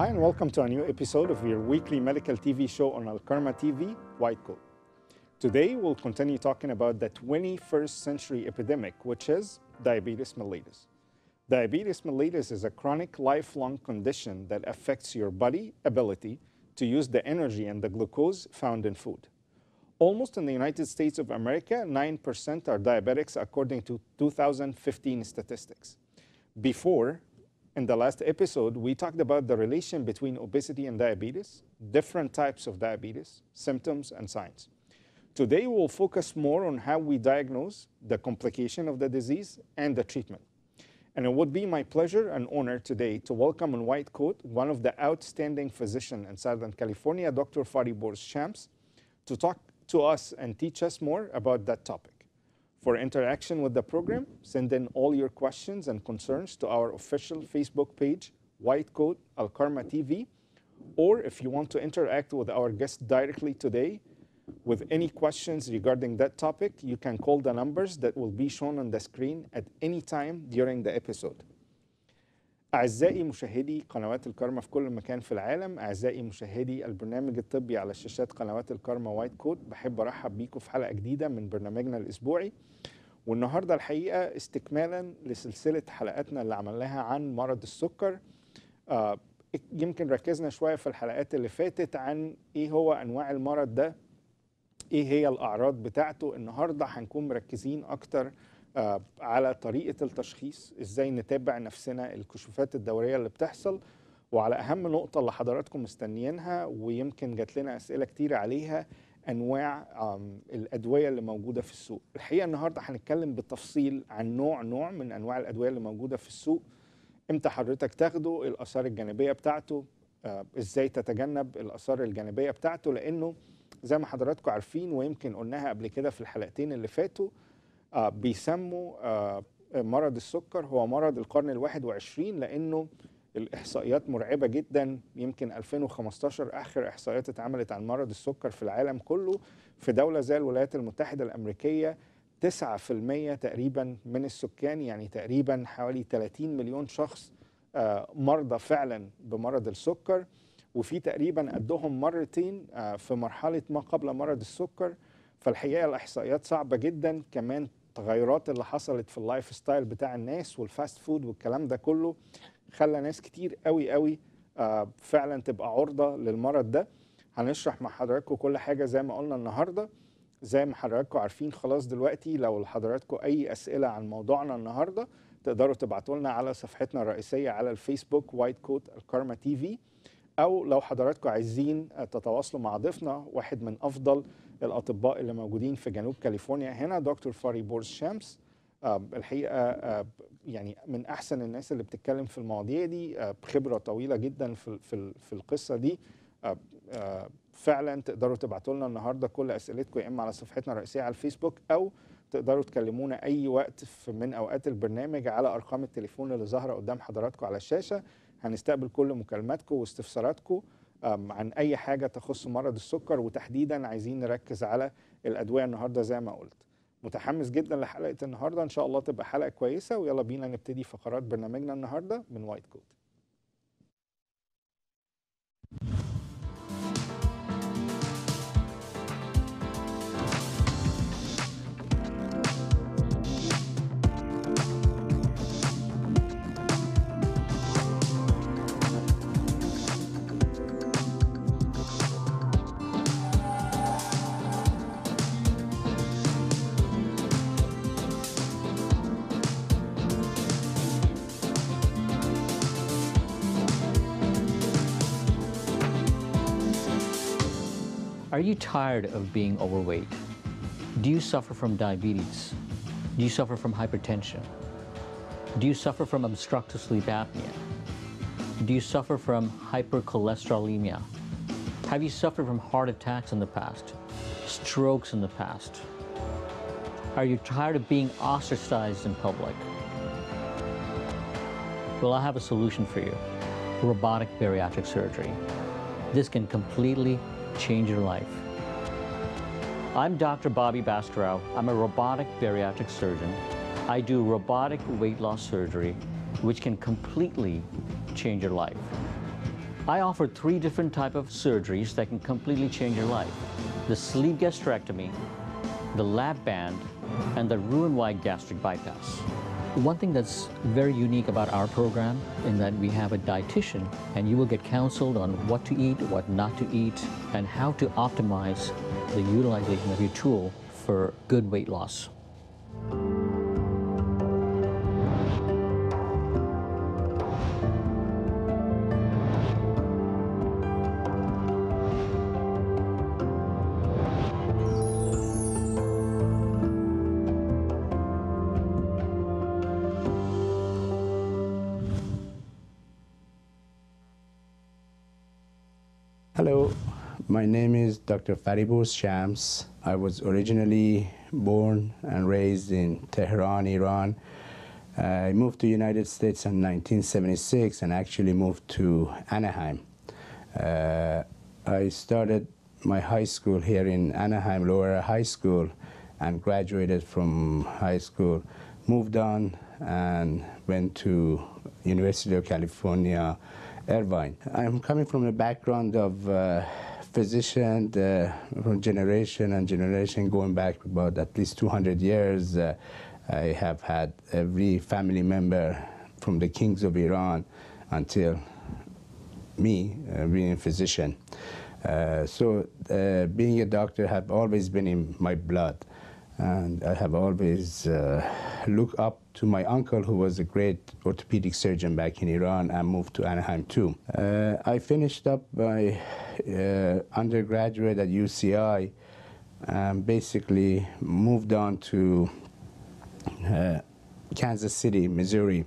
Hi and welcome to a new episode of your weekly medical TV show on الكرمة TV, White Coat. Today we'll continue talking about the 21st century epidemic, which is diabetes mellitus. Diabetes mellitus is a chronic lifelong condition that affects your body ability to use the energy and the glucose found in food. Almost in the United States of America, 9% are diabetics according to 2015 statistics. Before, in the last episode, we talked about the relation between obesity and diabetes, different types of diabetes, symptoms, and signs. Today, we'll focus more on how we diagnose the complication of the disease and the treatment. And it would be my pleasure and honor today to welcome in White Coat one of the outstanding physicians in Southern California, Dr. Fariborz, to talk to us and teach us more about that topic. For interaction with the program, send in all your questions and concerns to our official Facebook page, White Coat Alkarma TV, or if you want to interact with our guest directly today with any questions regarding that topic, you can call the numbers that will be shown on the screen at any time during the episode. أعزائي مشاهدي قنوات الكرمة في كل مكان في العالم، أعزائي مشاهدي البرنامج الطبي على شاشات قنوات الكرمة وايت كوت، بحب أرحب بيكم في حلقة جديدة من برنامجنا الأسبوعي. والنهاردة الحقيقة استكمالا لسلسلة حلقاتنا اللي عملناها عن مرض السكر. يمكن ركزنا شوية في الحلقات اللي فاتت عن إيه هو أنواع المرض ده، إيه هي الأعراض بتاعته. النهاردة هنكون مركزين أكتر على طريقة التشخيص، إزاي نتابع نفسنا، الكشوفات الدورية اللي بتحصل، وعلى أهم نقطة اللي حضراتكم مستنيينها ويمكن جات لنا أسئلة كتير عليها، أنواع الأدوية اللي موجودة في السوق. الحقيقة النهاردة هنتكلم بالتفصيل عن نوع من أنواع الأدوية اللي موجودة في السوق، إمتى حضرتك تاخده، الآثار الجانبية بتاعته، إزاي تتجنب الآثار الجانبية بتاعته، لأنه زي ما حضراتكم عارفين ويمكن قلناها قبل كده في الحلقتين اللي فاتوا، بيسموا مرض السكر هو مرض القرن ال21، لأنه الإحصائيات مرعبة جدا. يمكن 2015 آخر إحصائيات اتعملت عن مرض السكر في العالم كله، في دولة زي الولايات المتحدة الأمريكية 9% تقريبا من السكان، يعني تقريبا حوالي 30 مليون شخص مرضى فعلا بمرض السكر، وفي تقريبا قدهم مرتين في مرحلة ما قبل مرض السكر. فالحقيقة الإحصائيات صعبة جدا. كمان التغيرات اللي حصلت في اللايف ستايل بتاع الناس والفاست فود والكلام ده كله خلى ناس كتير قوي فعلا تبقى عرضة للمرض ده. هنشرح مع حضراتكم كل حاجة زي ما قلنا النهاردة. زي ما حضراتكم عارفين خلاص دلوقتي، لو حضراتكم أي أسئلة عن موضوعنا النهاردة تقدروا تبعتوا لنا على صفحتنا الرئيسية على الفيسبوك وايت كوت الكرمة تي في، أو لو حضراتكم عايزين تتواصلوا مع ضيفنا واحد من أفضل الأطباء اللي موجودين في جنوب كاليفورنيا هنا، دكتور فاريبورز شامس. الحقيقة يعني من أحسن الناس اللي بتتكلم في المواضيع دي، بخبرة طويلة جدا في القصة دي. فعلا تقدروا تبعتوا لنا النهاردة كل أسئلتكم، يا إما على صفحتنا الرئيسية على الفيسبوك، أو تقدروا تكلمونا أي وقت من أوقات البرنامج على أرقام التليفون اللي ظاهرة قدام حضراتكم على الشاشة. هنستقبل كل مكالماتكم واستفساراتكم عن أي حاجة تخص مرض السكر، وتحديدا عايزين نركز على الأدوية النهاردة زي ما قلت. متحمس جدا لحلقة النهاردة، إن شاء الله تبقى حلقة كويسة، ويلا بينا نبتدي فقرات برنامجنا النهاردة من وايت كوت. Are you tired of being overweight? Do you suffer from diabetes? Do you suffer from hypertension? Do you suffer from obstructive sleep apnea? Do you suffer from hypercholesterolemia? Have you suffered from heart attacks in the past? Strokes in the past? Are you tired of being ostracized in public? Well, I have a solution for you: robotic bariatric surgery. This can completely change your life. I'm Dr. Bobby Bascarow. I'm a robotic bariatric surgeon. I do robotic weight loss surgery, which can completely change your life. I offer 3 different types of surgeries that can completely change your life. The sleeve gastrectomy, the lap band, and the Roux-en-Y gastric bypass. One thing that's very unique about our program in that we have a dietitian, and you will get counseled on what to eat, what not to eat, and how to optimize the utilization of your tool for good weight loss. Hello, my name is Dr. Fariborz Shams. I was originally born and raised in Tehran, Iran. I moved to the United States in 1976 and actually moved to Anaheim. I started my high school here in Anaheim, Lower High School, and graduated from high school, moved on and went to University of California, Irvine. I'm coming from a background of physician from generation and generation going back about at least 200 years. I have had every family member from the kings of Iran until me being a physician. So being a doctor have always been in my blood. And I have always looked up to my uncle, who was a great orthopedic surgeon back in Iran, and moved to Anaheim too. I finished up my undergraduate at UCI and basically moved on to Kansas City, Missouri.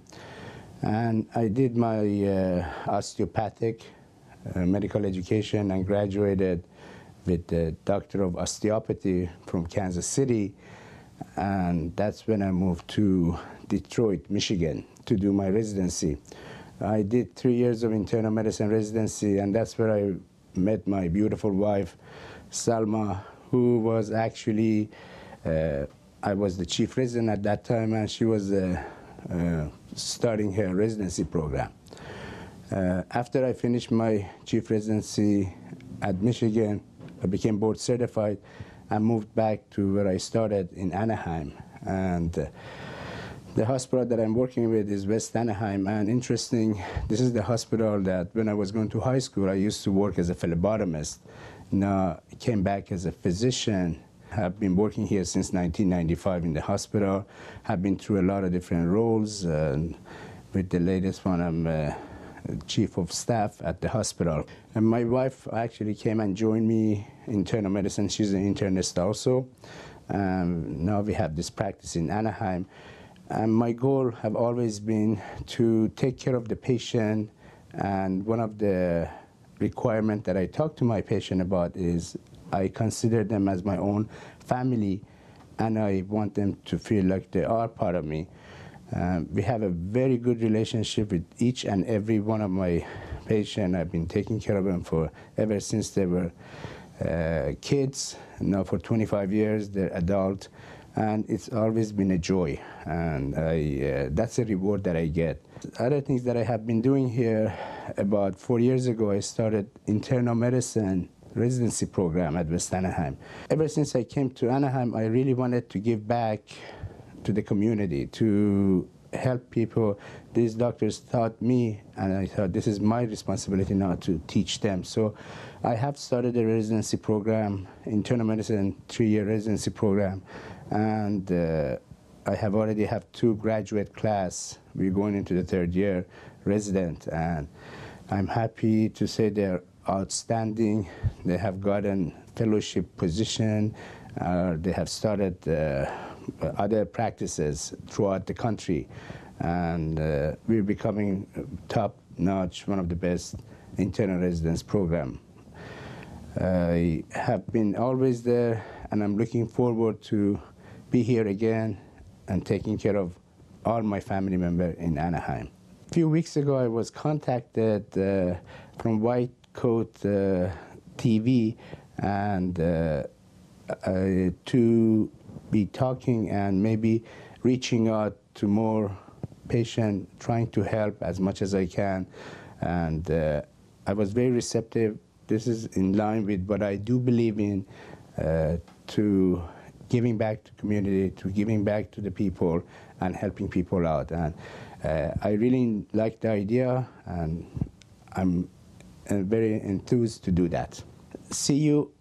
And I did my osteopathic medical education and graduated with the Doctor of Osteopathy from Kansas City, and that's when I moved to Detroit, Michigan to do my residency. I did 3 years of internal medicine residency, and that's where I met my beautiful wife, Salma, who was actually, I was the chief resident at that time, and she was starting her residency program. After I finished my chief residency at Michigan, I became board certified and moved back to where I started in Anaheim. And the hospital that I'm working with is West Anaheim. And interesting, this is the hospital that when I was going to high school, I used to work as a phlebotomist. Now I came back as a physician. I've been working here since 1995 in the hospital. Have been through a lot of different roles. With the latest one, I'm chief of staff at the hospital. And my wife actually came and joined me in internal medicine. She's an internist also. Now we have this practice in Anaheim. And my goal have always been to take care of the patient. And one of the requirements that I talk to my patient about is I consider them as my own family, and I want them to feel like they are part of me. We have a very good relationship with each and every one of my patients. I've been taking care of them ever since they were kids. Now for 25 years, they're adult, and it's always been a joy. And that's a reward that I get. Other things that I have been doing here, about 4 years ago, I started internal medicine residency program at West Anaheim. Ever since I came to Anaheim, I really wanted to give back to the community, to help people. These doctors taught me, and I thought this is my responsibility now to teach them. So I have started a residency program, internal medicine 3-year residency program, and I have already have 2 graduate class. We're going into the 3rd year resident, and I'm happy to say they're outstanding. They have gotten fellowship position. They have started other practices throughout the country, and we're becoming top-notch, one of the best internal residence program. I have been always there, and I'm looking forward to be here again and taking care of all my family members in Anaheim. A few weeks ago, I was contacted from White Coat TV, and to be talking and maybe reaching out to more patients, trying to help as much as I can. And I was very receptive. This is in line with what I do believe in, to giving back to community, to giving back to the people and helping people out. And I really like the idea, and I'm very enthused to do that. See you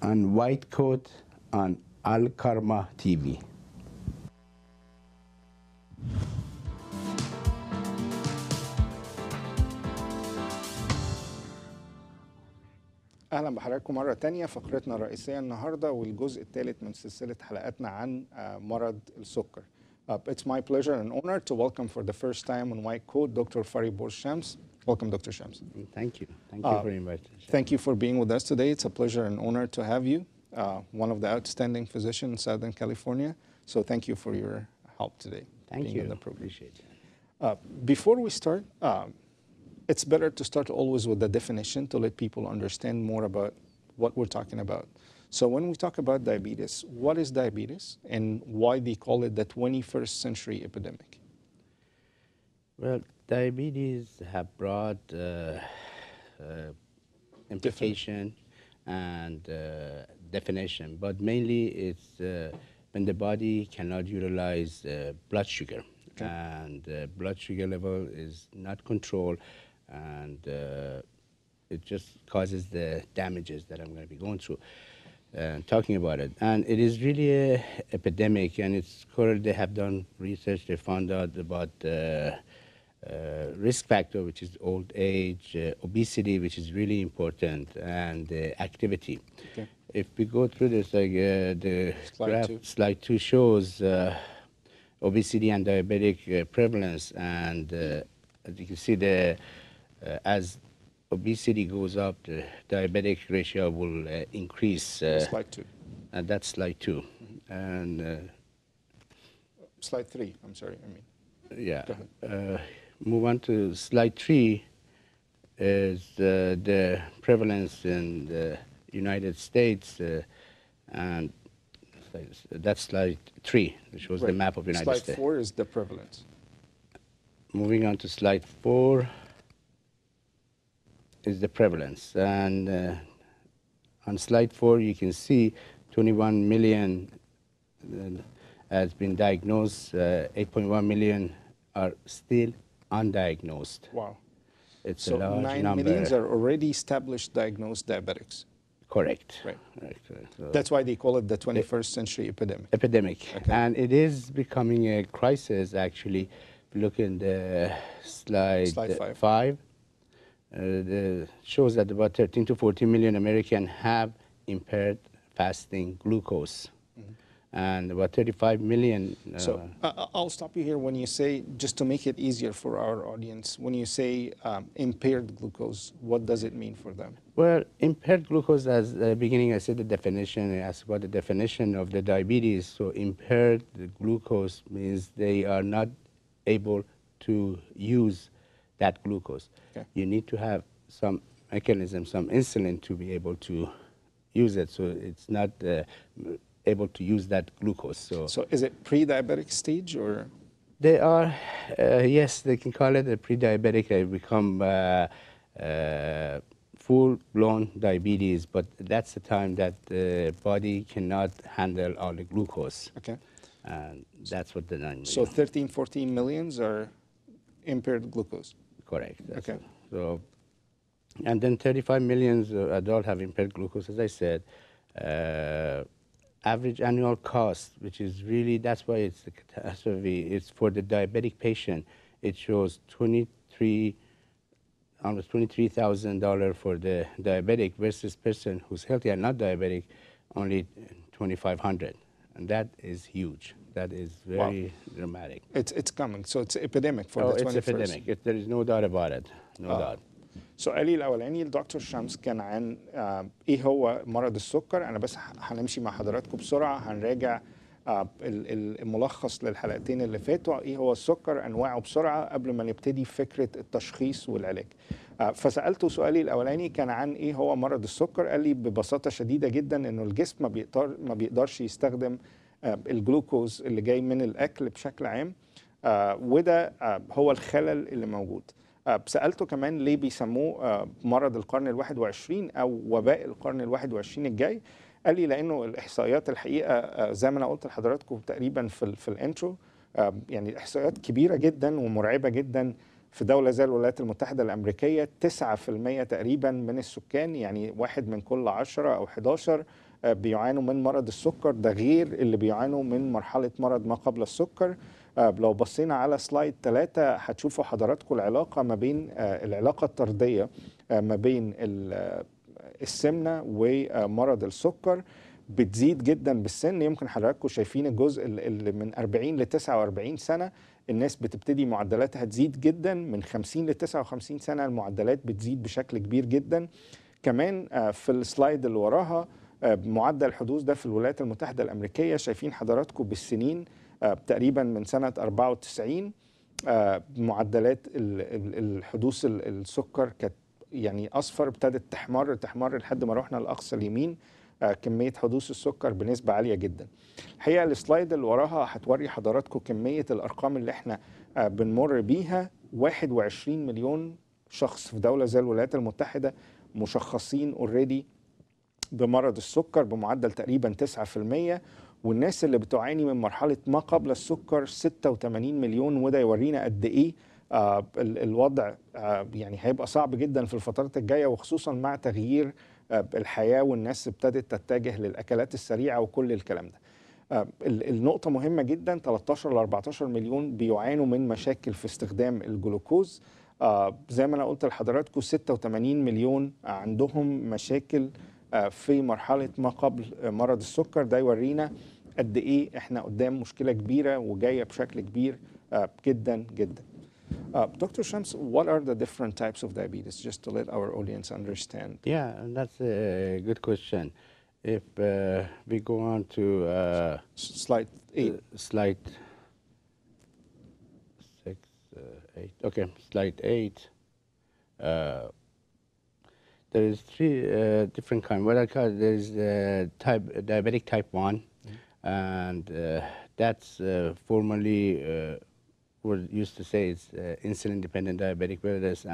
on White Coat on Alkarma TV. أهلا بحضراتكم مرة تانية. فقرتنا الرئيسية النهاردة والجزء الثالث من سلسلة حلقاتنا عن مرض السكر. It's my pleasure and honor to welcome for the first time on White Coat Dr. Fariborz Shams. Welcome, Dr. Shams. Thank you. Thank you for inviting me. Thank you for being with us today. It's a pleasure and honor to have you, one of the outstanding physicians in Southern California. So thank you for your help today. Thank being you. on the program. Appreciate it. Before we start, it's better to start always with the definition to let people understand more about what we're talking about. So when we talk about diabetes, what is diabetes and why they call it the 21st century epidemic? Well, diabetes have broad implication and definition, but mainly it's when the body cannot utilize blood sugar, okay. And blood sugar level is not controlled, and it just causes the damages that I'm going to be going through. Talking about it, and it is really an epidemic, and it's currently they have done research. They found out about risk factor, which is old age, obesity, which is really important, and activity. Okay. If we go through this, like the slide two shows obesity and diabetic prevalence, and as you can see, as obesity goes up, the diabetic ratio will increase. Slide two. And that's slide two. Mm-hmm. And slide three, I'm sorry, yeah. Move on to slide three is the prevalence in the United States, and that's slide three, which was the map of the United States. Slide four is the prevalence. Moving on to slide four is the prevalence, and on slide four you can see 21 million has been diagnosed, 8.1 million are still undiagnosed. Wow. It's so a large 9 number. millions are already established diagnosed diabetics. Correct. Right. Correct. So that's why they call it the 21st century epidemic. Okay. And it is becoming a crisis, actually. Look in the slide five. Shows that about 13 to 14 million Americans have impaired fasting glucose. Mm-hmm. And about 35 million. So I'll stop you here when you say, just to make it easier for our audience, when you say impaired glucose, what does it mean for them? Well, impaired glucose, as the beginning I said the definition, I asked about the definition of the diabetes. So impaired glucose means they are not able to use that glucose. Okay. You need to have some mechanism, some insulin to be able to use it. So it's not able to use that glucose. So is it pre-diabetic stage or? They are, yes, they can call it a pre-diabetic. They become full-blown diabetes, but that's the time that the body cannot handle all the glucose. Okay. And that's what the 9 million. So 13, 14 millions are impaired glucose. Correct. Okay. So, and then 35 million adults have impaired glucose, as I said. Average annual cost, which is really, that's why it's a catastrophe. It's for the diabetic patient. It shows almost $23,000 for the diabetic versus person who's healthy and not diabetic, only $2,500. And that is huge. That is very dramatic. It's coming. So it's epidemic for the 21st. It's epidemic. There is no doubt about it. No doubt. سؤالي الأولاني الدكتور شمس كان عن إيه هو مرض السكر. أنا بس هنمشي مع حضراتكم بسرعة، هنراجع الملخص للحلقتين اللي فاتوا، إيه هو السكر، أنواعه بسرعة قبل ما نبتدي فكرة التشخيص والعلاج. فسألته سؤالي الأولاني كان عن إيه هو مرض السكر، قال لي ببساطة شديدة جدا إنه الجسم ما بيقدرش يستخدم الجلوكوز اللي جاي من الأكل بشكل عام، وده هو الخلل اللي موجود. سألته كمان ليه بيسموه مرض القرن ال21 أو وباء القرن ال21 الجاي. قال لي لأنه الإحصائيات الحقيقة زي ما أنا قلت لحضراتكم تقريبا في الانترو، يعني الإحصائيات كبيرة جدا ومرعبة جدا. في دولة زي الولايات المتحدة الأمريكية 9% تقريبا من السكان، يعني 1 من كل 10 أو 11 بيعانوا من مرض السكر، ده غير اللي بيعانوا من مرحلة مرض ما قبل السكر. لو بصينا على سلايد 3 هتشوفوا حضراتكم العلاقة ما بين العلاقة الطردية ما بين السمنة ومرض السكر بتزيد جدا بالسن. يمكن حضراتكم شايفين الجزء اللي من 40 ل 49 سنة الناس بتبتدي معدلاتها تزيد جدا، من 50 ل 59 سنة المعدلات بتزيد بشكل كبير جدا. كمان في السلايد اللي وراها معدل الحدوث ده في الولايات المتحدة الأمريكية، شايفين حضراتكم بالسنين تقريبا من سنة 94 معدلات الحدوث السكر كانت يعني أصفر، ابتدت تحمر لحد ما رحنا لأقصى اليمين. كمية حدوث السكر بنسبة عالية جدا. الحقيقة السلايد اللي وراها هتوري حضراتكم كمية الأرقام اللي احنا بنمر بيها. 21 مليون شخص في دولة زي الولايات المتحدة مشخصين اوريدي بمرض السكر بمعدل تقريبا 9%، والناس اللي بتعاني من مرحلة ما قبل السكر 86 مليون. وده يورينا قد ايه الوضع يعني هيبقى صعب جدا في الفترات الجاية، وخصوصا مع تغيير الحياة والناس ابتدت تتجه للأكلات السريعة وكل الكلام ده. النقطة مهمة جدا، 13 ل 14 مليون بيعانوا من مشاكل في استخدام الجلوكوز. زي ما أنا قلت لحضراتكم 86 مليون عندهم مشاكل في مرحلة ما قبل مرض السكر. ده يورينا قد إيه إحنا قدام مشكلة كبيرة وجاية بشكل كبير جدا جدا. Dr. Shams, what are the different types of diabetes, just to let our audience understand? Yeah, that's a good question. If we go on to slide 8. Slide 6, 8. Okay, slide 8. There is 3 different kinds. What I call there is diabetic type 1, and that's formerly what used to say it's insulin-dependent diabetic, whereas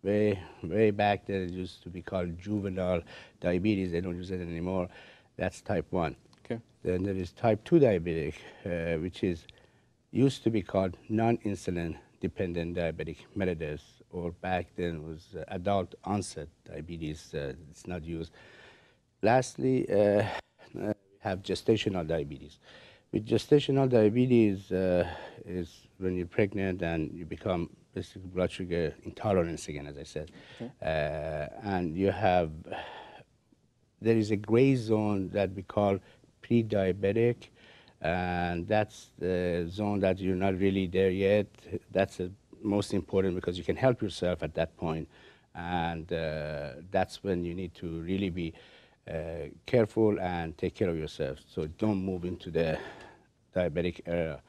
way back there it used to be called juvenile diabetes. They don't use it anymore. That's type 1. Okay. Then there is type 2 diabetic, which is used to be called non-insulin dependent diabetic mellitus, or back then was adult onset diabetes. It's not used. Lastly, we have gestational diabetes. With gestational diabetes is when you're pregnant and you become basically blood sugar intolerance again, as I said. Okay. And you have, there is a gray zone that we call pre-diabetic, and that's the zone that you're not really there yet. That's the most important because you can help yourself at that point, and that's when you need to really be careful and take care of yourself. So don't move into the diabetic era.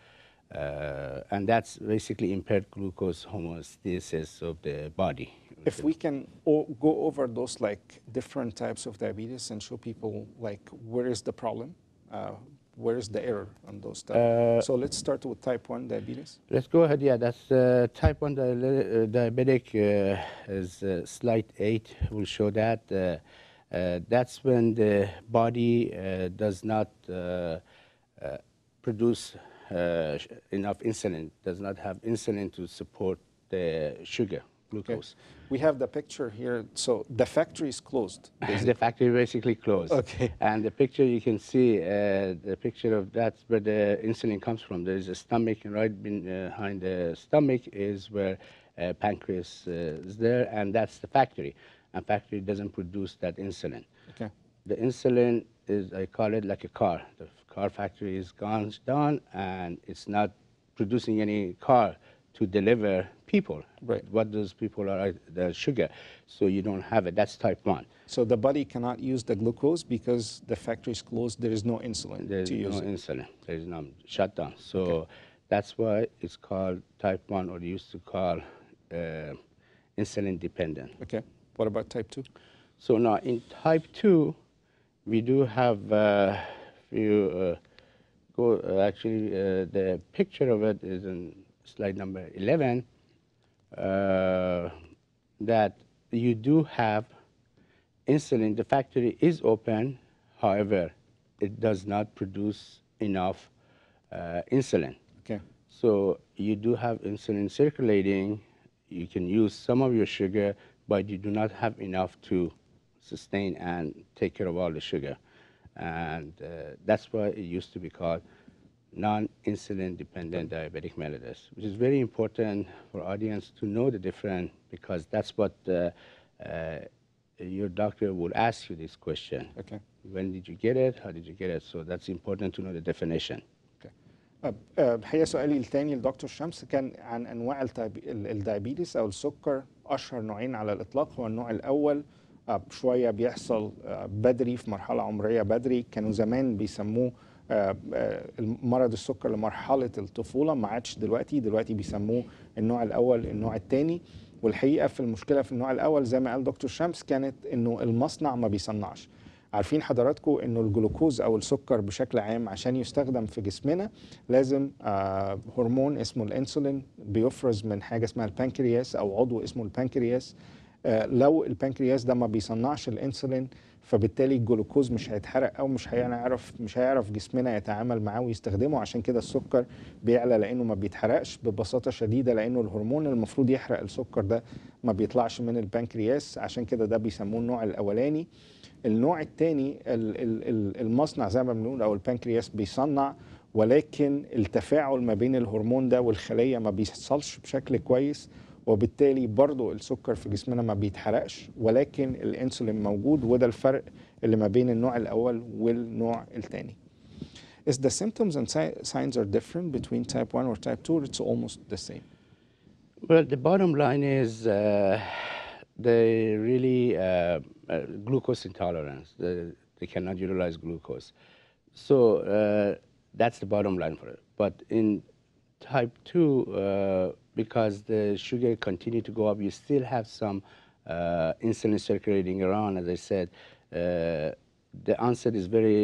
And that's basically impaired glucose homeostasis of the body. If we can go over those like different types of diabetes and show people like where is the problem, where is the error on those types. So let's start with type 1 diabetes. Let's go ahead. Yeah, that's type 1 diabetic is slide 8 will show that. That's when the body does not produce enough insulin, does not have insulin to support the sugar, glucose. Okay. We have the picture here. So the factory is closed. The factory basically closed. Okay. And the picture you can see, the picture of that's where the insulin comes from. There is a stomach, and right behind the stomach is where pancreas is there, and that's the factory. And factory doesn't produce that insulin. Okay. The insulin is, I call it like a car. The car factory is done, and it's not producing any car to deliver people. Right. What those people are, the sugar. So you don't have it. That's type 1. So the body cannot use the glucose because the factory is closed. There is no insulin There's to use no it. insulin. There is no shutdown. So Okay. that's why it's called type 1, or used to call insulin dependent. Okay. What about type 2? So now in type 2, we do have, if you go, actually the picture of it is in slide number 11. that you do have insulin. The factory is open, however, it does not produce enough insulin. Okay. So you do have insulin circulating. You can use some of your sugar, but you do not have enough to sustain and take care of all the sugar. And that's why it used to be called non-insulin dependent diabetic mellitus, which is very important for audience to know the difference, because that's what your doctor will ask you this question. Okay. When did you get it? How did you get it? So that's important to know the definition. الحقيقه سؤالي الثاني لدكتور شمس كان عن انواع الدايابيتس او السكر. اشهر نوعين على الاطلاق هو النوع الاول شويه بيحصل بدري في مرحله عمريه بدري، كانوا زمان بيسموه مرض السكر لمرحله الطفوله، ما عادش دلوقتي بيسموه النوع الاول النوع الثاني. والحقيقه في المشكله في النوع الاول زي ما قال دكتور شمس كانت انه المصنع ما بيصنعش. عارفين حضراتكم انه الجلوكوز او السكر بشكل عام عشان يستخدم في جسمنا لازم هرمون اسمه الانسولين بيفرز من حاجه اسمها البنكرياس او عضو اسمه البنكرياس. لو البنكرياس ده ما بيصنعش الانسولين فبالتالي الجلوكوز مش هيتحرق او مش هيعرف جسمنا يتعامل معاه ويستخدمه. عشان كده السكر بيعلى لانه ما بيتحرقش ببساطه شديده، لانه الهرمون المفروض يحرق السكر ده ما بيطلعش من البنكرياس. عشان كده ده بيسموه النوع الاولاني. النوع الثاني المصنع زي ما بنقول او البنكرياس بيصنع، ولكن التفاعل ما بين الهرمون ده والخليه ما بيحصلش بشكل كويس، وبالتالي برضو السكر في جسمنا ما بيتحرقش ولكن الانسولين موجود. وده الفرق اللي ما بين النوع الاول والنوع الثاني. Is the symptoms and signs are different between type 1 or type 2, or it's almost the same? Well, the bottom line is they really glucose intolerance. They cannot utilize glucose. So that's the bottom line for it. But in type 2, because the sugar continue to go up, you still have some insulin circulating around. As I said, the onset is very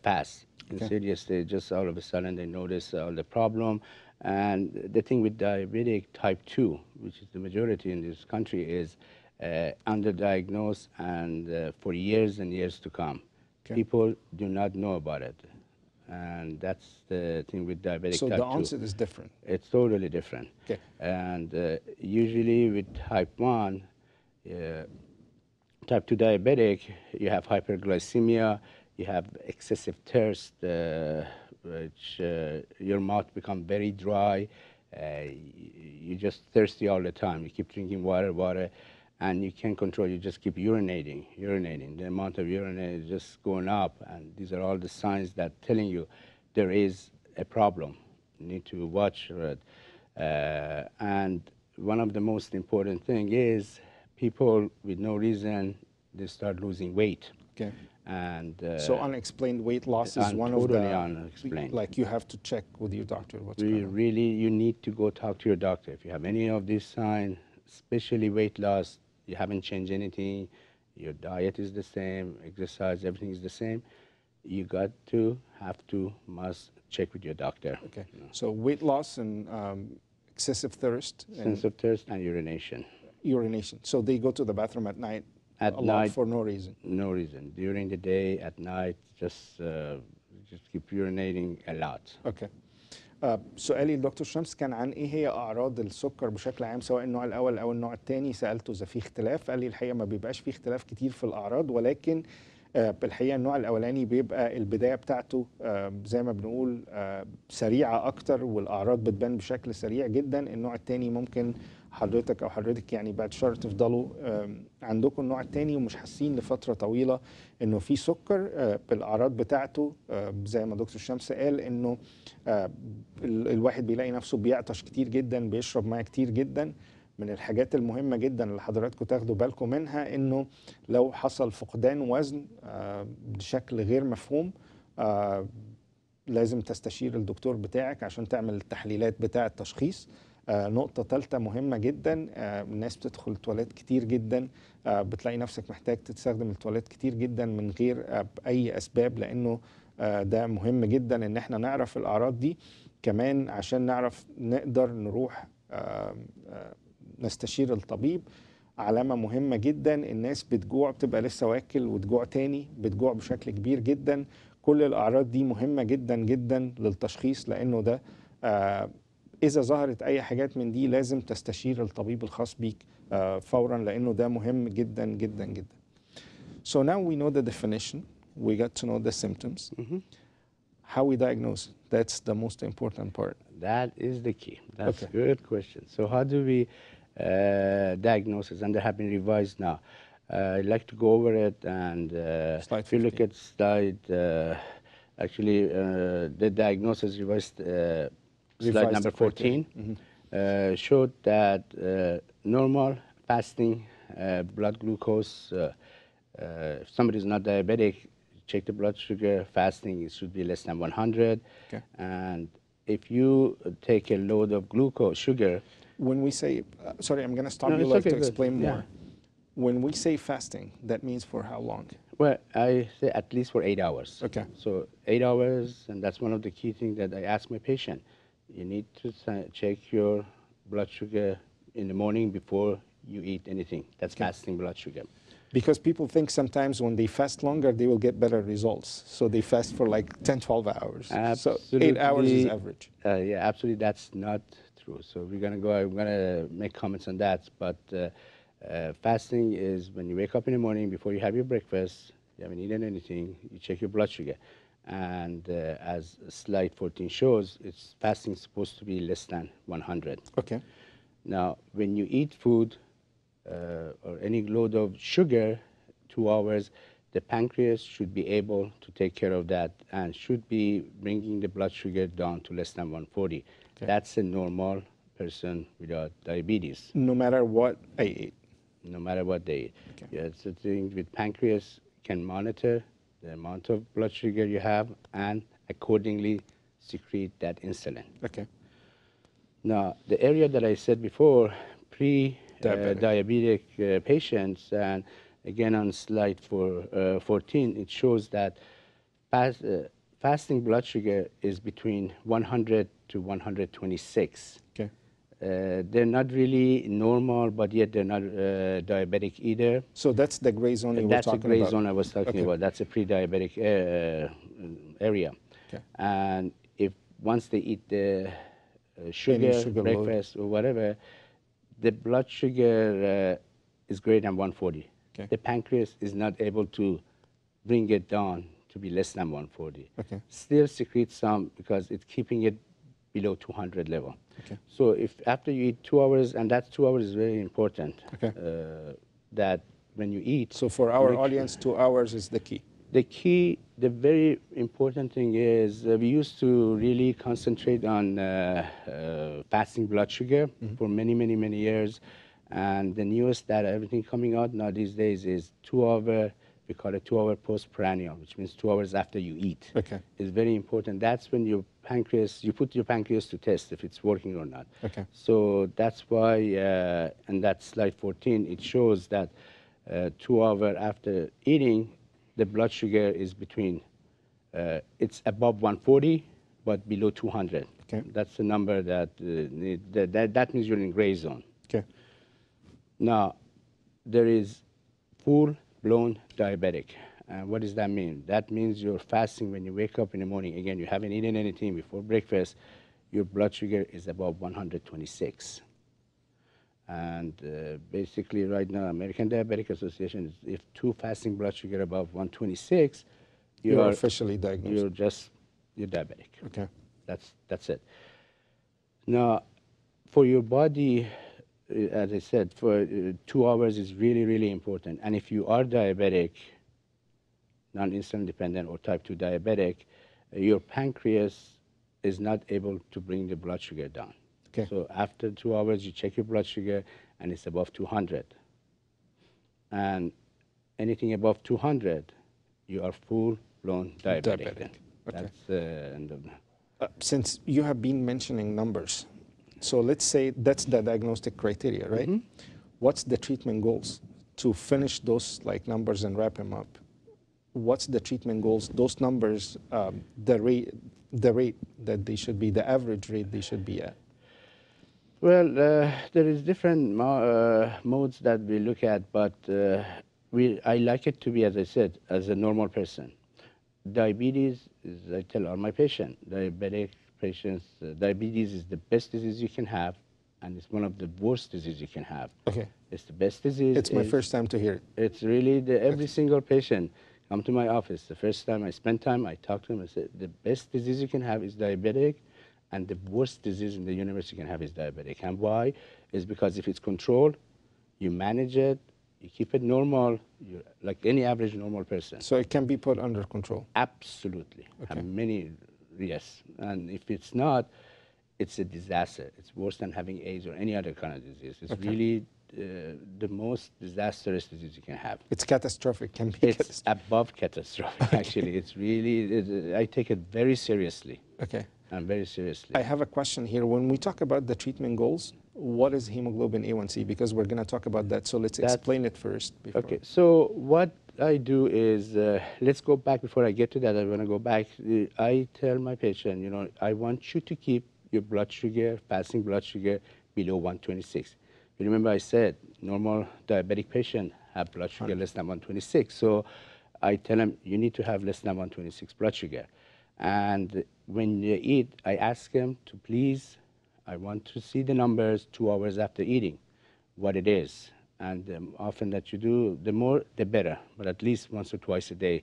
fast. In serious stage, just all of a sudden they notice all the problem. And the thing with diabetic type 2, which is the majority in this country, is underdiagnosed and for years and years to come. People do not know about it. And that's the thing with diabetic type 2. So the onset is different? It's totally different. Okay. And usually with type 1, type 2 diabetic, you have hyperglycemia, you have excessive thirst, which your mouth becomes very dry. You're just thirsty all the time. You keep drinking water, and you can't control. You just keep urinating. The amount of urine is just going up, and these are all the signs that telling you there is a problem. You need to watch it. And one of the most important thing is people with no reason, they start losing weight. Okay. And so unexplained weight loss is one totally of the unexplained. Like you have to check with your doctor what's going on. Really, you need to go talk to your doctor if you have any of these signs, especially weight loss. You haven't changed anything. Your diet is the same, exercise, everything is the same. You must check with your doctor. Okay. So weight loss and excessive thirst. Excessive thirst and urination. Urination. So they go to the bathroom at night. At night for no reason. No reason. During the day, at night, just keep urinating a lot. Okay. سؤالي لدكتور شمس كان عن ايه هي اعراض السكر بشكل عام سواء النوع الاول او النوع الثاني. سالته اذا في اختلاف، قال لي الحقيقه ما بيبقاش في اختلاف كتير في الاعراض، ولكن بالحقيقه النوع الاولاني بيبقى البدايه بتاعته زي ما بنقول سريعه اكتر والاعراض بتبان بشكل سريع جدا. النوع الثاني ممكن حضرتك يعني بعد شهر تفضلوا عندكم النوع الثاني ومش حاسين لفتره طويله انه في سكر. بالاعراض بتاعته زي ما دكتور شمس قال انه الواحد بيلاقي نفسه بيعطش كتير جدا، بيشرب ميه كتير جدا. من الحاجات المهمه جدا اللي حضراتكم تاخدوا بالكم منها انه لو حصل فقدان وزن بشكل غير مفهوم لازم تستشير الدكتور بتاعك عشان تعمل التحليلات بتاعه التشخيص. نقطة ثالثة مهمة جدا، الناس بتدخل التواليت كتير جدا، بتلاقي نفسك محتاج تستخدم التواليت كتير جدا من غير أي أسباب، لأنه ده مهم جدا إن احنا نعرف الأعراض دي كمان عشان نعرف نقدر نروح نستشير الطبيب. علامة مهمة جدا. الناس بتجوع، بتبقى لسه واكل وتجوع تاني، بتجوع بشكل كبير جدا. كل الأعراض دي مهمة جدا جدا للتشخيص، لأنه ده إذا ظهرت أي حاجات من دي لازم تستشير الطبيب الخاص بيك فورا، لأنه ده مهم جدا جدا جدا. So now we know the definition, we got to know the symptoms. How we diagnose it, that's the most important part. That is the key. That's Okay. a good question. So how do we diagnose it? And they have been revised now. I'd like to go over it, and if you look at slide, actually the diagnosis revised, slide number 14, showed that normal fasting blood glucose, if somebody is not diabetic, check the blood sugar, fasting, it should be less than 100. Okay. And if you take a load of glucose, sugar. When we say, sorry, I'm going to stop No, you it's like okay, to explain good. more. When we say fasting, that means for how long? Well, I say at least for 8 hours. Okay. So 8 hours, and that's one of the key things that I ask my patient. You need to check your blood sugar in the morning before you eat anything. That's fasting blood sugar. Because people think sometimes when they fast longer, they will get better results. So they fast for like 10, 12 hours. Absolutely. So 8 hours is average. Yeah, absolutely. That's not true. So we're going to go, I'm going to make comments on that. But fasting is when you wake up in the morning before you have your breakfast, you haven't eaten anything, you check your blood sugar. And as slide 14 shows, it's fasting is supposed to be less than 100. Okay. Now, when you eat food, or any load of sugar, 2 hours, the pancreas should be able to take care of that and should be bringing the blood sugar down to less than 140. Okay. That's a normal person without diabetes. No matter what I ate. No matter what they eat. Okay. Yeah, it's the thing with pancreas can monitor the amount of blood sugar you have and accordingly secrete that insulin. Okay. Now, the area that I said before, diabetic patients, and again on slide 14, it shows that fasting blood sugar is between 100 to 126. Okay. They're not really normal, but yet they're not diabetic either. So that's the gray zone you were talking about? That's the gray zone I was talking about. That's a pre-diabetic area. Okay. And if once they eat the sugar breakfast load or whatever, the blood sugar is greater than 140. Okay. The pancreas is not able to bring it down to be less than 140. Okay. Still secretes some because it's keeping it below 200 level. Okay. So if after you eat 2 hours, and that 2 hours is very important, that when you eat. So for our audience, 2 hours is the key. The key, the very important thing is we used to really concentrate on fasting blood sugar for many, many, many years. And the newest data, everything coming out now these days is 2 hour, we call it 2 hour postprandial, which means 2 hours after you eat. Okay. It's very important. That's when your pancreas, you put your pancreas to test if it's working or not. Okay. So that's why, in that slide 14, it shows that 2 hours after eating, the blood sugar is between, it's above 140, but below 200. Okay. That's the number that, that means you're in gray zone. Okay. Now, there is full-blown diabetic. What does that mean? That means you're fasting when you wake up in the morning. Again, you haven't eaten anything before breakfast. Your blood sugar is above 126. And basically right now, American Diabetic Association, if two fasting blood sugar above 126, you're officially diagnosed. You're diabetic. Okay. That's it. Now, for your body, as I said, for 2 hours is really, really important. And if you are diabetic, non-insulin dependent or type 2 diabetic, your pancreas is not able to bring the blood sugar down. Okay. So after 2 hours, you check your blood sugar, and it's above 200. And anything above 200, you are full-blown diabetic. Okay. That's the end of that. Since you have been mentioning numbers, so let's say that's the diagnostic criteria, right? Mm-hmm. What's the treatment goals? To finish those numbers and wrap them up, what's the treatment goals? Those numbers, the rate that they should be, the average rate they should be at. Well, there is different modes that we look at, but I like it to be, as I said, as a normal person. Diabetes is, I tell all my patients, diabetic patients, diabetes is the best disease you can have, and it's one of the worst diseases you can have. Okay. It's the best disease. It's my first time to hear it. It's really, every single patient come to my office. The first time I spend time, I talk to them, I say, the best disease you can have is diabetic, and the worst disease in the universe you can have is diabetic. And why? Is because if it's controlled, you manage it, you keep it normal, you're like any average normal person. So it can be put under control? Absolutely. Okay. Yes. And if it's not, it's a disaster. It's worse than having AIDS or any other kind of disease. It's really the most disastrous disease you can have. It's catastrophic, can be It's catastrophic. above catastrophic, actually. It's really, I take it very seriously. Okay. And very seriously. I have a question here. When we talk about the treatment goals, what is hemoglobin A1C? Because we're going to talk about that, so let's explain it first. Before. Okay, so what I do is, let's go back before I get to that. I want to go back. I tell my patient, you know, I want you to keep your blood sugar, fasting blood sugar, below 126. You remember I said normal diabetic patient have blood sugar less than 126. So I tell them you need to have less than 126 blood sugar. And when you eat, I ask them to please, I want to see the numbers 2 hours after eating, what it is. And often that you do, the more, the better, but at least once or twice a day.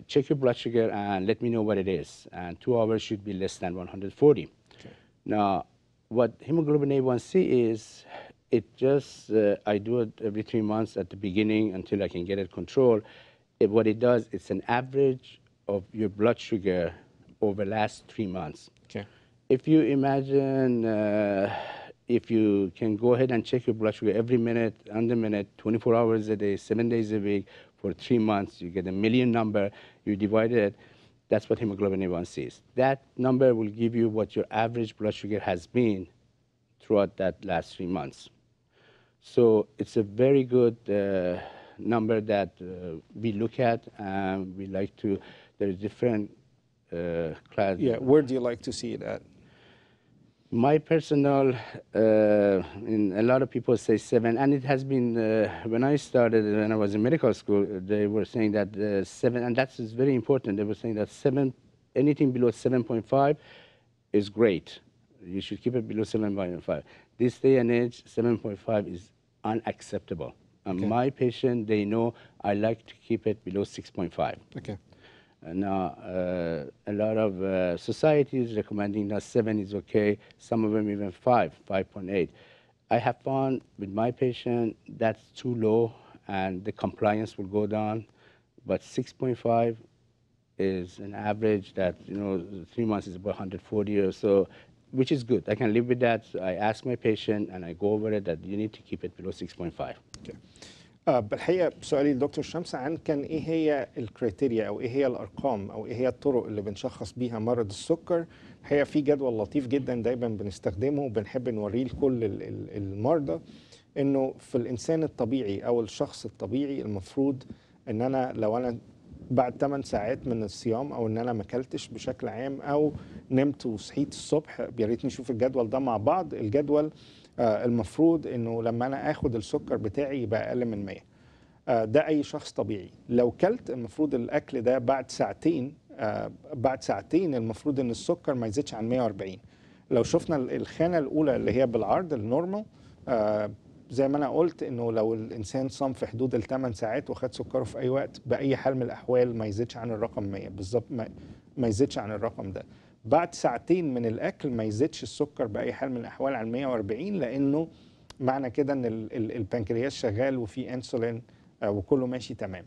Check your blood sugar and let me know what it is. And 2 hours should be less than 140. Okay. Now, what hemoglobin A1C is, it just, I do it every 3 months at the beginning until I can get it controlled. What it does, it's an average of your blood sugar over the last 3 months. Okay. If you imagine, if you can go ahead and check your blood sugar every minute, on the minute, 24 hours a day, 7 days a week, for 3 months, you get a million number, you divide it, that's what hemoglobin A1C is. That number will give you what your average blood sugar has been throughout that last 3 months. So it's a very good number that we look at, and we like to, there are different class. Yeah, where do you like to see it at? My personal, and a lot of people say 7, and it has been, when I started, when I was in medical school, they were saying that 7, and that's very important, they were saying that 7, anything below 7.5 is great. You should keep it below 7.5. This day and age, 7.5 is unacceptable. And my patient, they know I like to keep it below 6.5. Okay. Now, a lot of societies recommending that 7 is okay, some of them even 5.8. I have found with my patient that's too low and the compliance will go down, but 6.5 is an average that, you know, 3 months is about 140 or so, which is good. I can live with that. So I ask my patient and I go over it that you need to keep it below 6.5. Okay. بالحقيقه سؤالي لدكتور شمس عن كان ايه هي الكريتيريا او ايه هي الارقام او ايه هي الطرق اللي بنشخص بيها مرض السكر. الحقيقه في جدول لطيف جدا دايما بنستخدمه وبنحب نوريه لكل المرضى، انه في الانسان الطبيعي او الشخص الطبيعي المفروض ان انا لو انا بعد 8 ساعات من الصيام او ان انا ما اكلتش بشكل عام او نمت وصحيت الصبح، يا ريت نشوف الجدول ده مع بعض. الجدول المفروض انه لما انا اخد السكر بتاعي يبقى اقل من 100. ده اي شخص طبيعي. لو كلت المفروض الاكل ده بعد ساعتين المفروض ان السكر ما يزيدش عن 140. لو شفنا الخانه الاولى اللي هي بالعرض النورمال، زي ما انا قلت انه لو الانسان صام في حدود ال8 ساعات وخد سكره في اي وقت باي حال من الاحوال ما يزيدش عن الرقم 100 بالظبط، ما يزيدش عن الرقم ده. بعد ساعتين من الاكل ما يزيدش السكر باي حال من الاحوال عن 140، لانه معنى كده ان البنكرياس شغال وفي انسولين وكله ماشي تمام.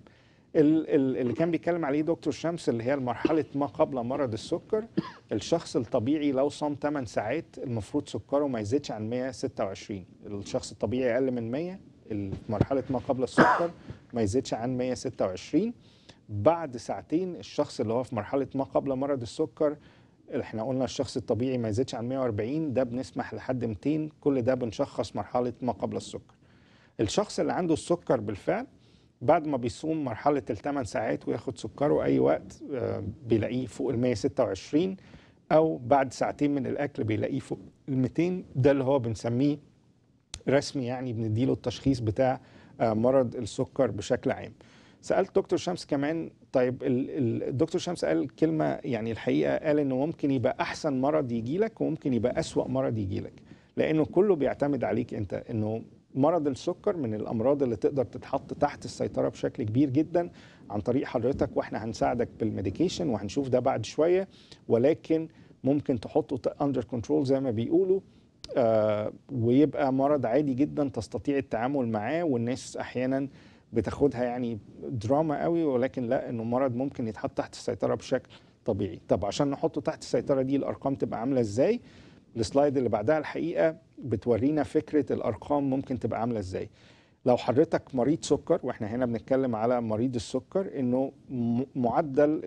اللي كان بيتكلم عليه دكتور شمس اللي هي مرحله ما قبل مرض السكر، الشخص الطبيعي لو صام 8 ساعات المفروض سكره ما يزيدش عن 126. الشخص الطبيعي اقل من 100، مرحله ما قبل السكر ما يزيدش عن 126. بعد ساعتين الشخص اللي هو في مرحله ما قبل مرض السكر، احنا قلنا الشخص الطبيعي ما يزيدش عن 140، ده بنسمح لحد 200، كل ده بنشخص مرحله ما قبل السكر. الشخص اللي عنده السكر بالفعل بعد ما بيصوم مرحله ال8 ساعات وياخد سكره اي وقت بيلاقيه فوق ال 126، او بعد ساعتين من الاكل بيلاقيه فوق ال 200، ده اللي هو بنسميه رسمي، يعني بنديله التشخيص بتاع مرض السكر بشكل عام. سألت دكتور شمس كمان، طيب الدكتور شمس قال كلمة يعني الحقيقة، قال انه ممكن يبقى احسن مرض يجي لك وممكن يبقى أسوأ مرض يجي لك، لانه كله بيعتمد عليك انت. انه مرض السكر من الامراض اللي تقدر تتحط تحت السيطرة بشكل كبير جدا عن طريق حضرتك، واحنا هنساعدك بالميديكيشن وهنشوف ده بعد شوية، ولكن ممكن تحطه اندر كنترول زي ما بيقولوا، ويبقى مرض عادي جدا تستطيع التعامل معاه، والناس احيانا بتاخدها يعني دراما قوي، ولكن لا، انه مرض ممكن يتحط تحت السيطرة بشكل طبيعي. طب عشان نحطه تحت السيطرة دي الارقام تبقى عاملة ازاي؟ السلايد اللي بعدها الحقيقة بتورينا فكرة الارقام ممكن تبقى عاملة ازاي. لو حضرتك مريض سكر، واحنا هنا بنتكلم على مريض السكر، انه معدل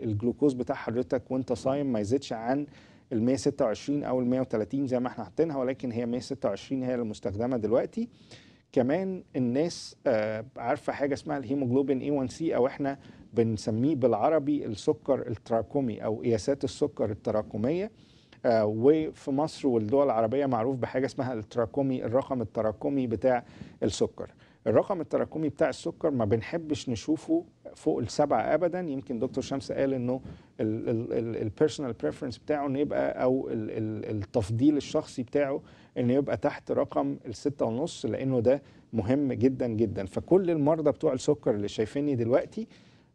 الجلوكوز بتاع حضرتك وانت صايم ما يزيدش عن ال 126 او ال 130 زي ما احنا حاطينها، ولكن هي 126 هي المستخدمه دلوقتي. كمان الناس عارفه حاجه اسمها الهيموجلوبين A1C، او احنا بنسميه بالعربي السكر التراكمي او قياسات السكر التراكميه. وفي مصر والدول العربيه معروف بحاجه اسمها التراكمي، الرقم التراكمي بتاع السكر. الرقم التراكمي بتاع السكر ما بنحبش نشوفه فوق ال7 ابدا. يمكن دكتور شمس قال انه البيرسونال بريفرنس بتاعه انه يبقى، او التفضيل الشخصي بتاعه انه يبقى تحت رقم ال6.5، لانه ده مهم جدا جدا. فكل المرضى بتوع السكر اللي شايفيني دلوقتي،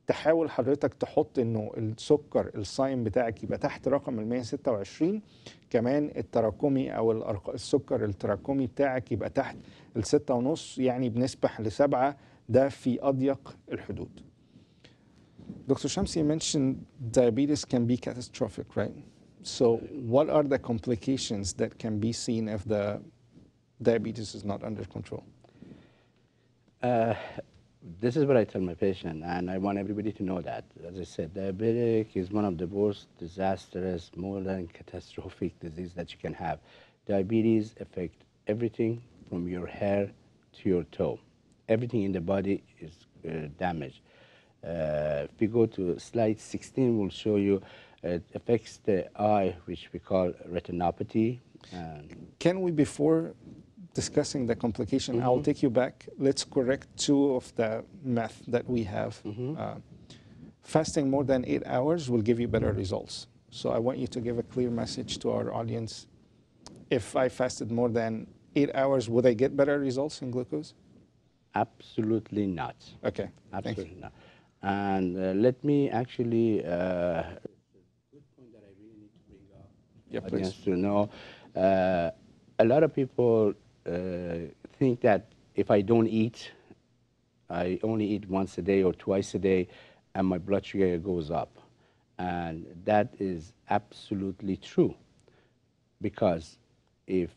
تحاول حضرتك تحط انه السكر الصايم بتاعك يبقى تحت رقم ال 126. كمان التراكمي او السكر التراكمي بتاعك يبقى تحت ال6.5، يعني بنسبح ل7، ده في اضيق الحدود. Dr. Shamsi, you mentioned diabetes can be catastrophic, right? So what are the complications that can be seen if the diabetes is not under control? This is what I tell my patient, and I want everybody to know that. As I said, diabetic is one of the most disastrous, more than catastrophic disease that you can have. Diabetes affects everything from your hair to your toe. Everything in the body is damaged. If we go to slide 16, we'll show you it affects the eye, which we call retinopathy. Can we, before discussing the complication, I'll take you back. Let's correct two of the math that we have. Fasting more than 8 hours will give you better results. So I want you to give a clear message to our audience. If I fasted more than 8 hours, would I get better results in glucose? Absolutely not. Okay. Absolutely not. And let me actually, good point that I really need to bring up. Yeah, audience please. to know. A lot of people think that if I don't eat, I only eat once a day or twice a day, and my blood sugar goes up. And that is absolutely true. Because if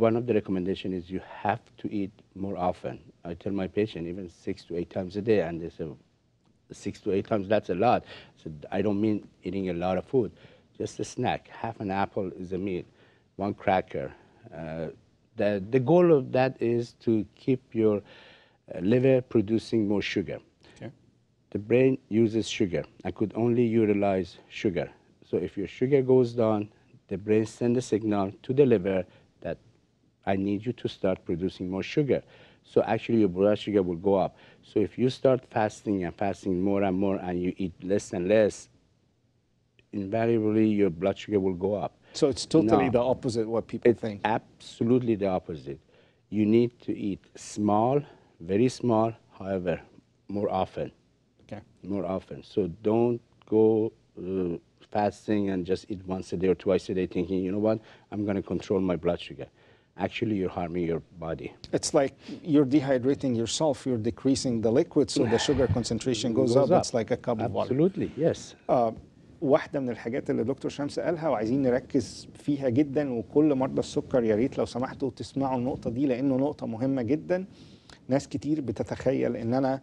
one of the recommendations is you have to eat more often. I tell my patient even 6 to 8 times a day, and they say 6 to 8 times, that's a lot. So I don't mean eating a lot of food, just a snack. Half an apple is a meal, 1 cracker. The goal of that is to keep your liver producing more sugar. Okay. The brain uses sugar and could only utilize sugar. So if your sugar goes down, the brain sends a signal to the liver that I need you to start producing more sugar. So actually your blood sugar will go up. So if you start fasting and fasting more and more and you eat less and less, invariably your blood sugar will go up. So it's totally the opposite what people think. Absolutely the opposite. You need to eat small, very small, however, more often. Okay. More often. So don't go fasting and just eat once a day or twice a day thinking, you know what, I'm going to control my blood sugar. Actually, you're harming your body. It's like you're dehydrating yourself. You're decreasing the liquid, so the sugar concentration goes up. It's like a cup of water. Absolutely, yes. واحدة من الحاجات اللي دكتور شمس قالها وعايزين نركز فيها جدا، وكل مرضى السكر يا ريت لو سمحتوا تسمعوا النقطة دي، لأنه نقطة مهمة جدا. ناس كتير بتتخيل إن أنا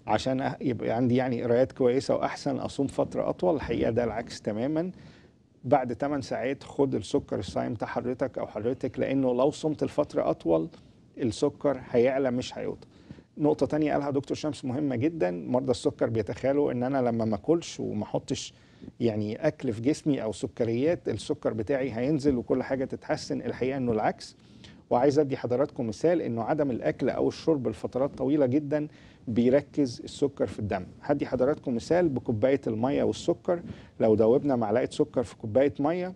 عشان يبقى عندي يعني قرايات كويسة وأحسن أصوم فترة أطول. الحقيقة ده العكس تماما. بعد 8 ساعات خد السكر الصايم بتاع حضرتك أو حضرتك، لأنه لو صمت الفترة أطول السكر هيعلى مش هيوطى. نقطة تانية قالها دكتور شمس مهمة جدا. مرضى السكر بيتخيلوا إن أنا لما ما أكلش وما أحطش يعني اكل في جسمي او سكريات، السكر بتاعي هينزل وكل حاجه تتحسن. الحقيقه انه العكس. وعايز ادي حضراتكم مثال انه عدم الاكل او الشرب لفترات طويله جدا بيركز السكر في الدم. هدي حضراتكم مثال بكوبايه الميه والسكر. لو دوبنا معلقه سكر في كوبايه ميه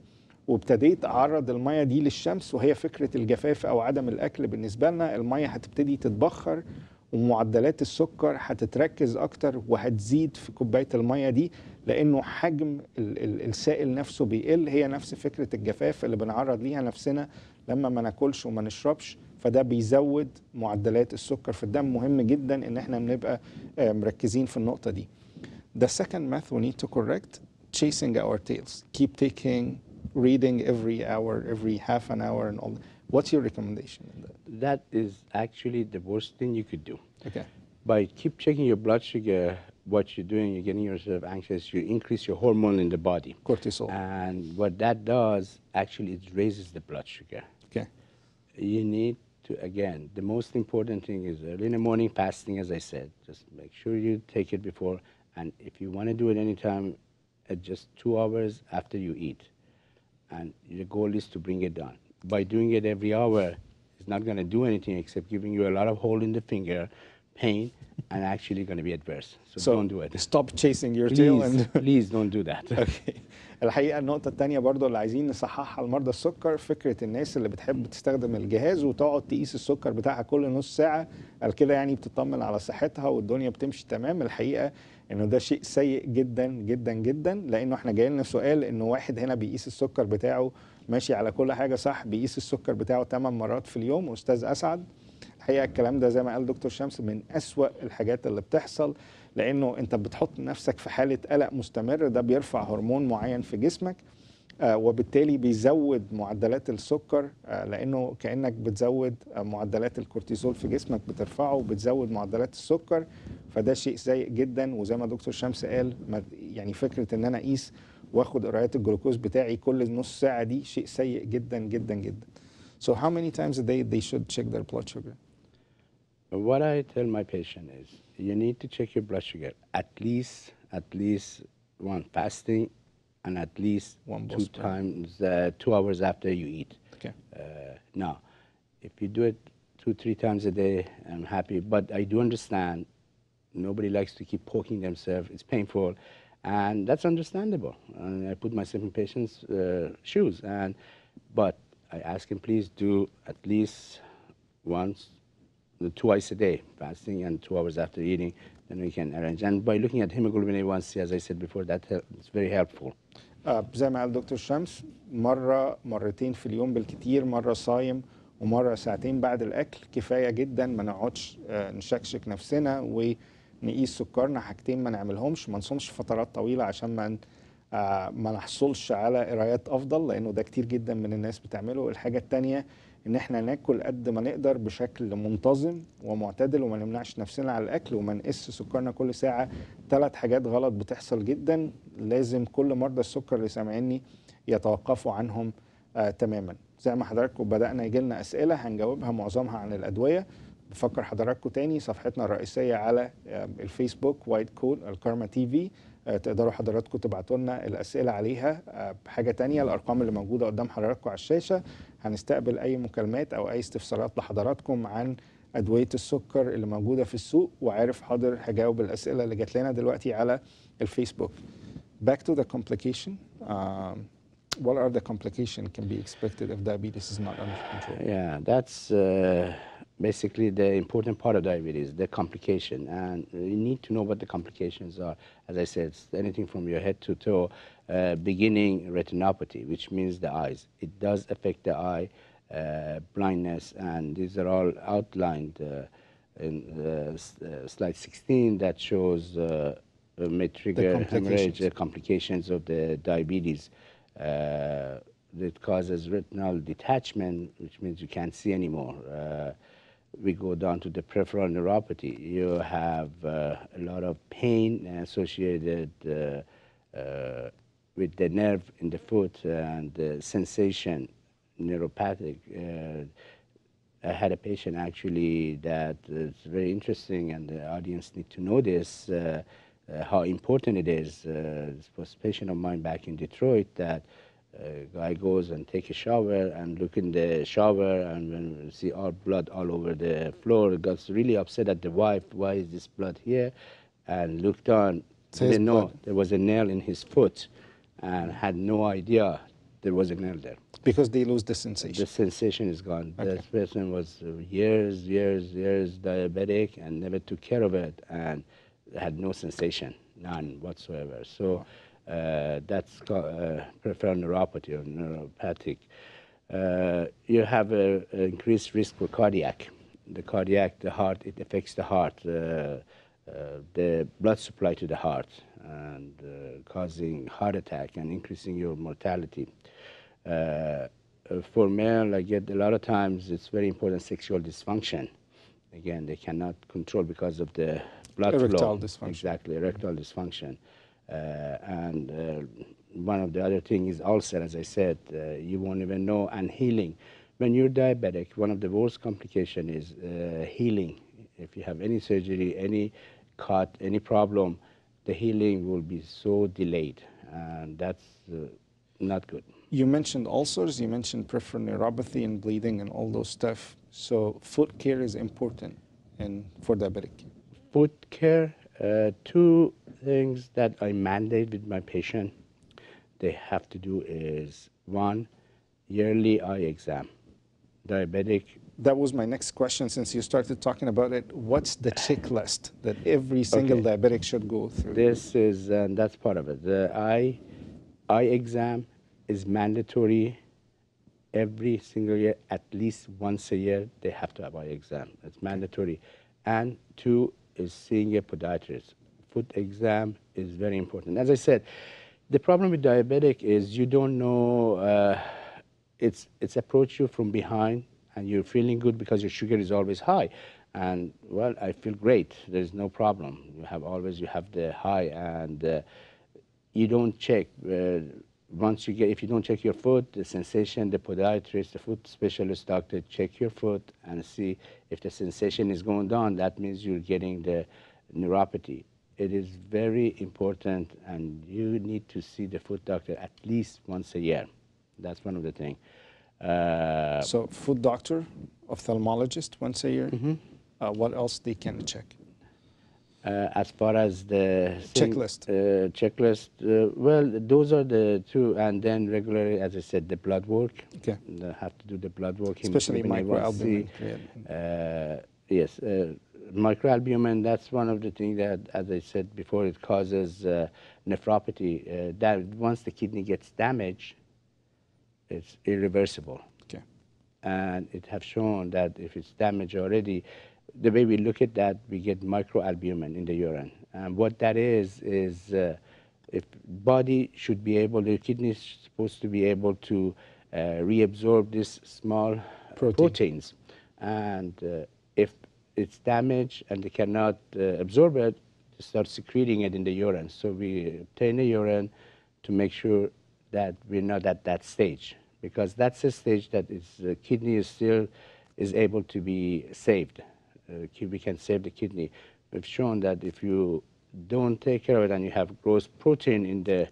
وابتديت اعرض الميه دي للشمس، وهي فكره الجفاف او عدم الاكل بالنسبه لنا، الميه هتبتدي تتبخر ومعدلات السكر هتتركز اكتر وهتزيد في كوبايه الميه دي، لانه حجم السائل نفسه بيقل. هي نفس فكره الجفاف اللي بنعرض ليها نفسنا لما ما ناكلش وما نشربش، فده بيزود معدلات السكر في الدم. مهم جدا ان احنا بنبقى مركزين في النقطه دي. The second myth we need to correct: chasing our tails. Keep taking reading every hour, every half an hour, and all. What's your recommendation in that? That is actually the worst thing you could do. Okay. By keep checking your blood sugar, what you're doing, you're getting yourself anxious, you increase your hormone in the body. Cortisol. And what that does, actually, it raises the blood sugar. Okay. You need to, again, the most important thing is early in the morning fasting, as I said. Just make sure you take it before. And if you want to do it anytime, at just 2 hours after you eat. And the goal is to bring it down. By doing it every hour, it's not going to do anything except giving you a lot of hole in the finger, pain, and actually going to be adverse. So don't do it. Stop chasing your tail. Please don't do that. Okay. الحقيقة النقطة التانية برضو اللي عايزين نصححها لمرضى السكر، فكرة الناس اللي بتحب تستخدم الجهاز وتقعد تقيس السكر بتاعها كل نص ساعة، قال كده يعني بتطمن على صحتها والدنيا بتمشي تمام. الحقيقة انه ده شيء سيء جدا جدا جدا، لانه احنا جاي لنا سؤال انه واحد هنا بيقيس السكر بتاعه ماشي على كل حاجة صح، بيقيس السكر بتاعه 8 مرات في اليوم. أستاذ أسعد، الحقيقة الكلام ده زي ما قال دكتور شمس من أسوأ الحاجات اللي بتحصل، لأنه أنت بتحط نفسك في حالة قلق مستمر. ده بيرفع هرمون معين في جسمك، وبالتالي بيزود معدلات السكر، لأنه كأنك بتزود معدلات الكورتيزول في جسمك، بترفعه وبتزود معدلات السكر. فده شيء سيء جدا. وزي ما دكتور شمس قال، يعني فكرة إن أنا أقيس واخد قرايات الجلوكوز بتاعي كل نص ساعة دي شيء سيء جدا جدا جدا. So how many times a day they should check their blood sugar? What I tell my patient is, you need to check your blood sugar at least one fasting, and at least One 2 times 2 hours after you eat. Okay. Now, if you do it 2-3 times a day, I'm happy. But I do understand nobody likes to keep poking themselves. It's painful, and that's understandable. And I put myself in patients' shoes. But I ask him, please do at least twice a day, fasting and 2 hours after eating, then we can arrange. And by looking at hemoglobin A1C, as I said before, it's very helpful. زي ما قال دكتور شمس، مرة مرتين في اليوم بالكتير، مرة صايم ومرة ساعتين بعد الأكل كفاية جدا. ما نقعدش نشكشك نفسنا ونقيس سكرنا، حاجتين ما نعملهمش. ما نصومش فترات طويلة عشان ما نحصلش على قرايات أفضل، لأنه ده كتير جدا من الناس بتعمله. الحاجة التانية ان احنا ناكل قد ما نقدر بشكل منتظم ومعتدل، وما نمنعش نفسنا على الاكل، وما نقيس سكرنا كل ساعه. 3 حاجات غلط بتحصل جدا، لازم كل مرضى السكر اللي سامعيني يتوقفوا عنهم تماما. زي ما حضراتكم بدانا يجي لنا اسئله هنجاوبها معظمها عن الادويه. بفكر حضراتكم تاني صفحتنا الرئيسيه على الفيسبوك وايت كوت الكرمة تي في، تقدروا حضراتكم تبعتوا لنا الاسئله عليها. بحاجه تانية، الارقام اللي موجوده قدام حضراتكم على الشاشه، هنستقبل اي مكالمات او اي استفسارات لحضراتكم عن ادويه السكر اللي موجوده في السوق. وعارف حاضر هجاوب الاسئله اللي جات لنا دلوقتي على الفيسبوك. Back to the complication. What are the complications can be expected if diabetes is not under control? Yeah, that's basically the important part of diabetes, the complication. And you need to know what the complications are. As I said, it's anything from your head to toe, beginning retinopathy, which means the eyes. It does affect the eye, blindness, and these are all outlined in slide 16 that shows may trigger hemorrhage, complications of the diabetes. That causes retinal detachment, which means you can't see anymore. We go down to the peripheral neuropathy. You have a lot of pain associated with the nerve in the foot and the sensation, neuropathic. I had a patient actually that is very interesting, and the audience need to know this. how important it is. This was a patient of mine back in Detroit that guy goes and take a shower and look in the shower and when we see all blood all over the floor, got really upset at the wife. Why is this blood here? And looked on, didn't know there was a nail in his foot and had no idea there was a nail there. Because they lose the sensation. The sensation is gone. Okay. This person was years diabetic and never took care of it and had no sensation, none whatsoever. So that's called peripheral neuropathy or neuropathic. You have an increased risk for cardiac. The heart, it affects the heart, the blood supply to the heart, and causing heart attack and increasing your mortality. For male, I get a lot of times it's very important sexual dysfunction. Again, they cannot control because of the blood flow. Erectile dysfunction. Exactly, erectile dysfunction. One of the other things is ulcer, as I said, you won't even know, and healing. When you're diabetic, one of the worst complications is healing. If you have any surgery, any cut, any problem, the healing will be so delayed, and that's not good. You mentioned ulcers, you mentioned peripheral neuropathy and bleeding and all those stuff. So foot care is important for diabetic. Foot care, two things that I mandate with my patient, they have to do is, one, yearly eye exam. Diabetic. That was my next question since you started talking about it. What's the checklist that every single diabetic should go through? This is, and that's part of it. The eye exam is mandatory every single year, at least once a year. They have to have eye exam. It's mandatory. And two is seeing a podiatrist. Foot exam is very important. As I said, the problem with diabetic is you don't know, it's approach you from behind and you're feeling good because your sugar is always high. And well, I feel great. There's no problem. You have the high and you don't check. If you don't check your foot, the sensation, the podiatrist, the foot specialist doctor check your foot and see if the sensation is going down. That means you're getting the neuropathy. It is very important, and you need to see the foot doctor at least once a year. That's one of the things. So foot doctor, ophthalmologist once a year. Mm-hmm. What else they can check? As far as the checklist, well, those are the two, and then regularly, as I said, the blood work. Okay. They have to do the blood work. Especially microalbumin. Yes, microalbumin. That's one of the things that, as I said before, it causes nephropathy. That once the kidney gets damaged, it's irreversible. Okay. And it have shown that if it's damaged already, the way we look at that, we get microalbumin in the urine. And what that is if body should be able, the kidney is supposed to be able to reabsorb these small proteins. And if it's damaged and they cannot absorb it, they start secreting it in the urine. So we obtain the urine to make sure that we're not at that stage, because that's a stage that the kidney is still able to be saved. We can save the kidney. We've shown that if you don't take care of it and you have gross protein in the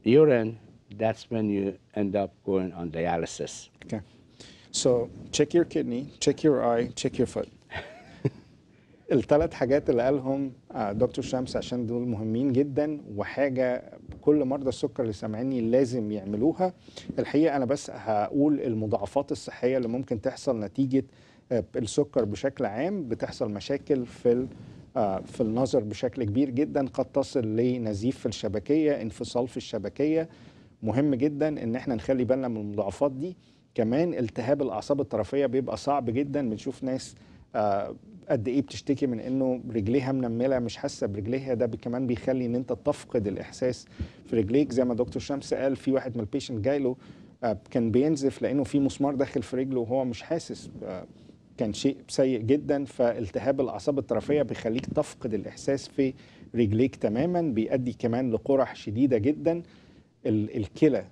urine, that's when you end up going on dialysis. Okay. So check your kidney, check your eye, check your foot. الثلاث حاجات اللي قالهم دكتور شمس عشان دول مهمين جدا وحاجة كل مرضى السكر اللي سامعيني لازم يعملوها. الحقيقة أنا بس هقول المضاعفات الصحية اللي ممكن تحصل نتيجة السكر بشكل عام. بتحصل مشاكل في النظر بشكل كبير جدا، قد تصل لنزيف في الشبكية، انفصال في الشبكية. مهم جدا ان احنا نخلي بالنا من المضاعفات دي. كمان التهاب الأعصاب الطرفية بيبقى صعب جدا. بنشوف ناس قد ايه بتشتكي من انه رجليها منمله، مش حاسه برجليها. ده كمان بيخلي ان انت تفقد الاحساس في رجليك. زي ما دكتور شمس قال، في واحد من البيشنت جاي له كان بينزف لانه في مسمار داخل في رجله وهو مش حاسس. كان شيء سيء جدا. فالتهاب الاعصاب الطرفيه بيخليك تفقد الاحساس في رجليك تماما. بيؤدي كمان لقرح شديده جدا. الكلى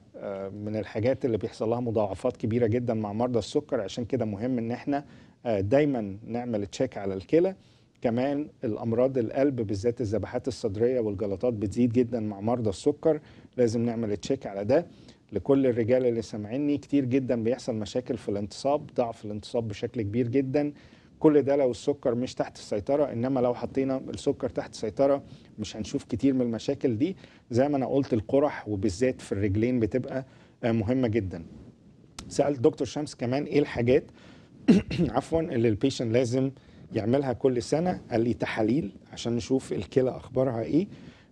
من الحاجات اللي بيحصل لها مضاعفات كبيره جدا مع مرضى السكر. عشان كده مهم ان احنا دايما نعمل تشيك على الكلى. كمان الامراض القلب بالذات الذبحات الصدريه والجلطات بتزيد جدا مع مرضى السكر، لازم نعمل تشيك على ده. لكل الرجال اللي سامعيني، كتير جدا بيحصل مشاكل في الانتصاب، ضعف الانتصاب بشكل كبير جدا. كل ده لو السكر مش تحت السيطره، انما لو حطينا السكر تحت السيطره مش هنشوف كتير من المشاكل دي. زي ما انا قلت القرح وبالذات في الرجلين بتبقى مهمه جدا. سالت دكتور شمس كمان ايه الحاجات عفوا اللي البيشنت لازم يعملها كل سنه. قال لي تحاليل عشان نشوف الكلى اخبارها ايه،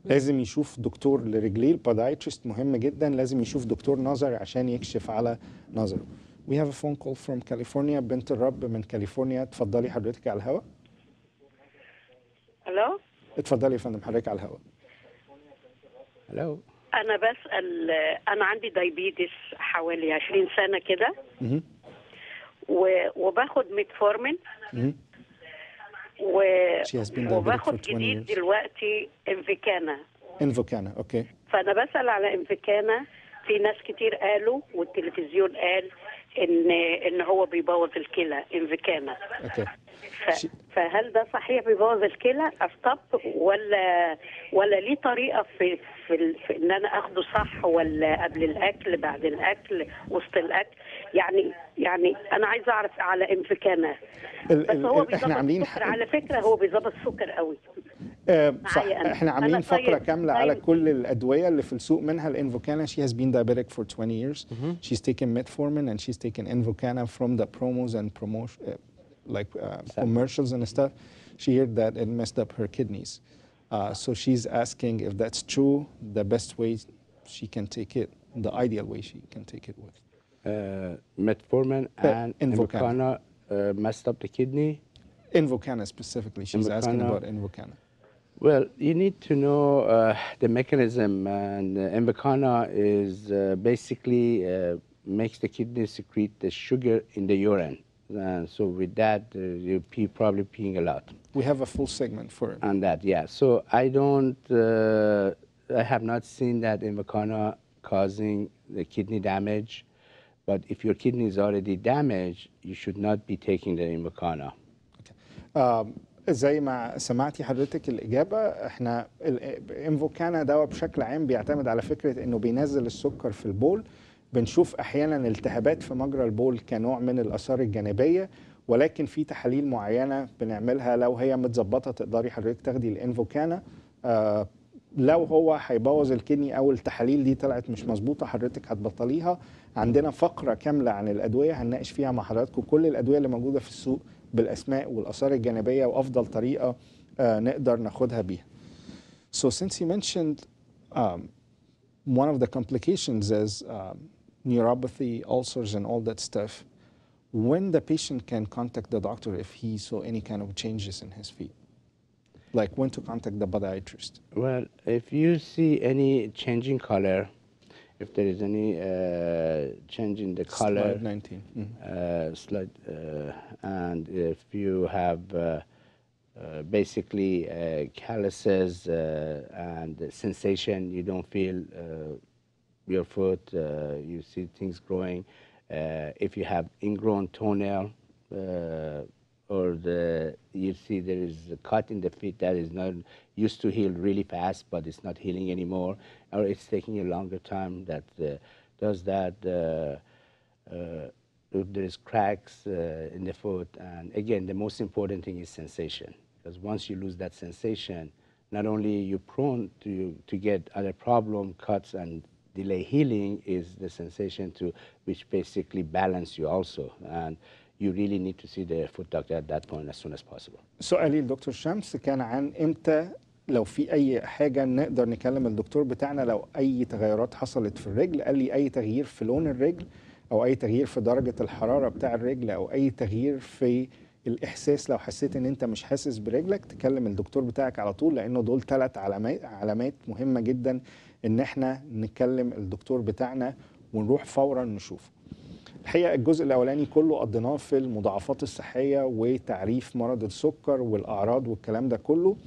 لازم يشوف دكتور لرجليه البودايترست مهم جدا، لازم يشوف دكتور نظري عشان يكشف على نظره. We have a phone call from California. بنت الرب من كاليفورنيا، اتفضلي حضرتك على الهواء. الو، اتفضلي يا فندم حضرتك على الهواء. الو. انا بسال، انا عندي دايبيتس حوالي 20 سنه كده، وباخد ميتفورمين، وباخد جديد دلوقتي انفيكانا. اوكي. فانا بسال على انفيكانا، في ناس كتير قالوا والتلفزيون قال ان هو بيبوظ الكلى انفيكانا. اوكي. فهل ده صحيح بيبوظ الكلى استوب، ولا ليه طريقه في ان انا اخده صح، ولا قبل الاكل بعد الاكل وسط الاكل؟ يعني انا عايزه اعرف على انفيكانا. بس هو بيظبط السكر على فكره، هو بيظبط السكر قوي. صح. احنا عاملين فقره كامله على كل الادويه اللي في السوق، منها الانفوكانا. She has been diabetic for 20 years. She's taken metformin and she's taken Invokana from the promos and commercials and stuff. She heard that it messed up her kidneys. So she's asking if that's true, the best way she can take it, the ideal way she can take it with. Metformin and Invokana messed up the kidney? Invokana specifically. She's asking about Invokana. Well, you need to know the mechanism, and Invokana is basically makes the kidney secrete the sugar in the urine. And so with that, you're probably peeing a lot. We have a full segment for it. On that, yeah. So I have not seen that Invokana causing the kidney damage. But if your kidney is already damaged, you should not be taking the Invokana. Okay. زي ما سمعتي حضرتك الإجابة، احنا الانفوكانا دواء بشكل عام بيعتمد على فكرة انه بينزل السكر في البول. بنشوف احيانا التهابات في مجرى البول كنوع من الآثار الجانبية، ولكن في تحاليل معينة بنعملها لو هي متظبطة تقدري حضرتك تاخدي الانفوكانا. لو هو هيبوظ الكدني او التحاليل دي طلعت مش مظبوطة حضرتك هتبطليها. عندنا فقرة كاملة عن الأدوية هنناقش فيها مع حضراتكم كل الأدوية اللي موجودة في السوق بالأسماء والآثار الجانبية وأفضل طريقة نقدر ناخدها بيها. So since you mentioned one of the complications is neuropathy, ulcers and all that stuff, when the patient can contact the doctor if he saw any kind of changes in his feet? Like when to contact the podiatrist? Well, if you see any change in color, if there is any change in the color, Slide 19. And if you have basically calluses and sensation, you don't feel your foot, you see things growing. If you have ingrown toenail, or you see there is a cut in the feet that is not used to heal really fast, but it's not healing anymore, or it's taking a longer time that does that. If there is cracks in the foot, and again, the most important thing is sensation, because once you lose that sensation, not only you're prone to get other problem, cuts, and delay healing, is the sensation which basically balance you also, and you really need to see the foot doctor at that point as soon as possible. سؤالي لدكتور شمس كان عن امتى لو في اي حاجه نقدر نكلم الدكتور بتاعنا لو اي تغيرات حصلت في الرجل. قال لي اي تغيير في لون الرجل، او اي تغيير في درجه الحراره بتاع الرجل، او اي تغيير في الاحساس. لو حسيت ان انت مش حاسس برجلك تكلم الدكتور بتاعك على طول، لانه دول 3 علامات مهمه جدا ان احنا نكلم الدكتور بتاعنا ونروح فورا نشوفه. الحقيقه الجزء الاولاني كله قضيناه في المضاعفات الصحيه وتعريف مرض السكر والاعراض والكلام ده كله.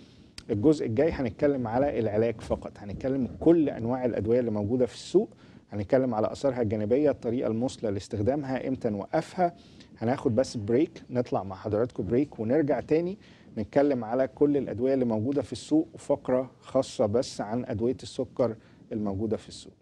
الجزء الجاي هنتكلم على العلاج فقط، هنتكلم كل انواع الادويه اللي موجوده في السوق، هنتكلم على اثارها الجانبيه، الطريقه المثلى لاستخدامها، امتى نوقفها، هناخد بس بريك، نطلع مع حضراتكم بريك ونرجع تاني نتكلم على كل الأدوية اللي موجودة في السوق، وفقرة خاصة بس عن أدوية السكر الموجودة في السوق.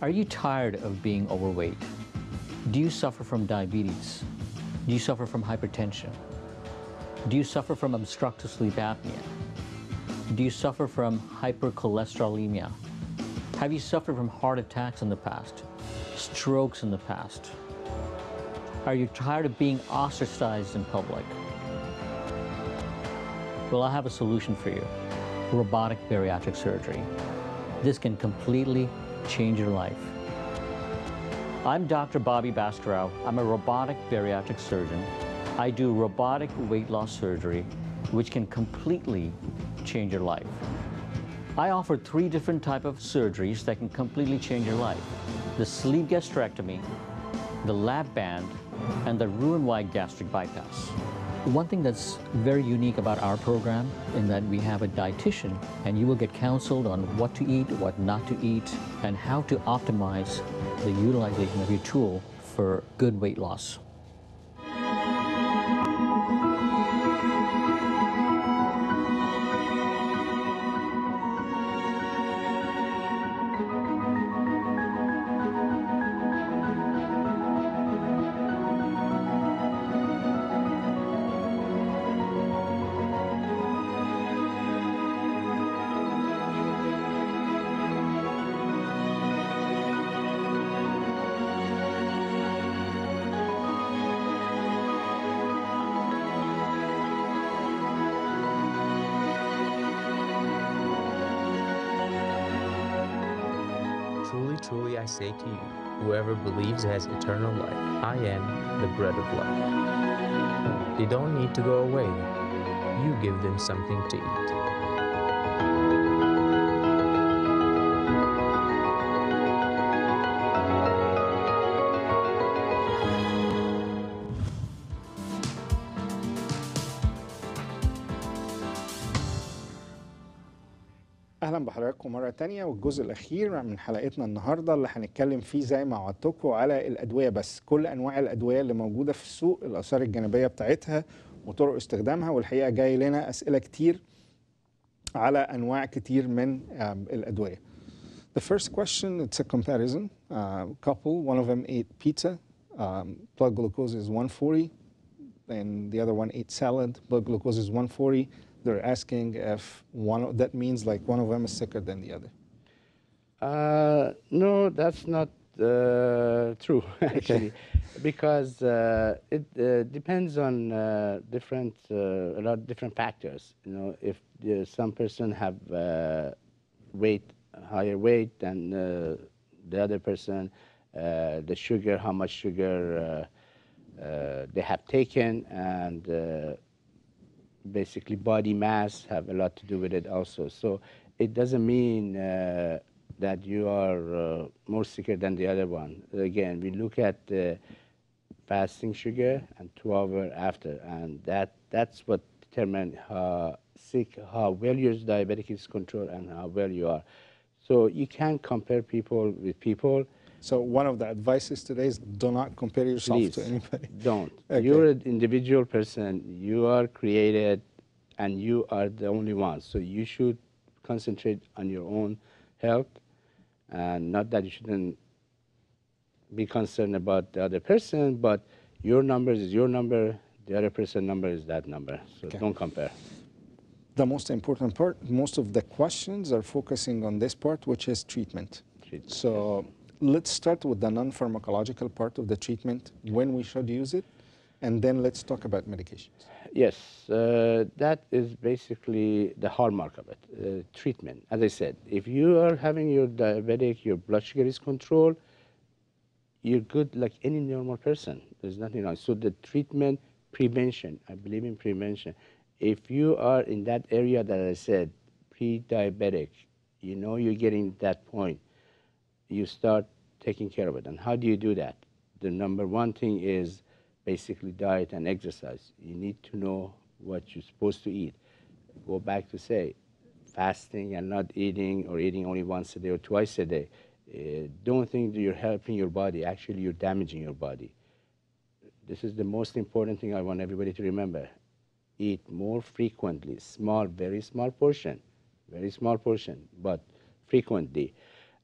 Are you tired of being overweight? Do you suffer from diabetes? Do you suffer from hypertension? Do you suffer from obstructive sleep apnea? Do you suffer from hypercholesterolemia? Have you suffered from heart attacks in the past? Strokes in the past? Are you tired of being ostracized in public? Well, I have a solution for you. Robotic bariatric surgery. This can completely change your life. I'm Dr. Bobby Bascarow. I'm a robotic bariatric surgeon. I do robotic weight loss surgery, which can completely change your life. I offer 3 different types of surgeries that can completely change your life. The sleeve gastrectomy, the lap band, and the Roux-en-Y gastric bypass. One thing that's very unique about our program in that we have a dietitian, and you will get counseled on what to eat, what not to eat, and how to optimize the utilization of your tool for good weight loss. Truly I say to you, whoever believes has eternal life. I am the bread of life. They don't need to go away. You give them something to eat. اهلا بحضراتكم مره تانية، والجزء الاخير من حلقتنا النهارده اللي هنتكلم فيه زي ما وعدتكم على الادويه، بس كل انواع الادويه اللي موجوده في السوق، الاثار الجانبيه بتاعتها وطرق استخدامها. والحقيقه جاي لنا اسئله كتير على انواع كتير من الادويه. The first question, it's a comparison. Couple, one of them ate pizza, blood glucose is 140, and the other one ate salad, blood glucose is 140. They're asking if that means like one of them is sicker than the other. No, that's not true, actually, because it depends on a lot of different factors. You know, if some person have higher weight than the other person, the sugar, how much sugar they have taken, and basically body mass have a lot to do with it also. So it doesn't mean that you are more sicker than the other one. Again, we look at the fasting sugar and 2 hours after, and that's what determines how sick, how well your diabetic is controlled and how well you are. So you can't compare people with people. So one of the advices today is do not compare yourself Please, to anybody. Don't. Okay. You're an individual person. You are created, and you are the only one. So you should concentrate on your own health, and not that you shouldn't be concerned about the other person, but your number is your number, the other person's number is that number. So don't compare. The most important part, most of the questions are focusing on this part, which is treatment. So let's start with the non-pharmacological part of the treatment, when we should use it And then let's talk about medications. Yes, that is basically the hallmark of it, treatment. As I said, if you are having your diabetic, your blood sugar is controlled, you're good like any normal person. There's nothing wrong. So the treatment, prevention, I believe in prevention. If you are in that area that I said, pre-diabetic, you know you're getting that point, you start taking care of it. And how do you do that? The number one thing is basically diet and exercise. You need to know what you're supposed to eat. Go back to say, fasting and not eating, or eating only once a day or twice a day. Don't think that you're helping your body. Actually, you're damaging your body. This is the most important thing I want everybody to remember. Eat more frequently, small, very small portion, but frequently.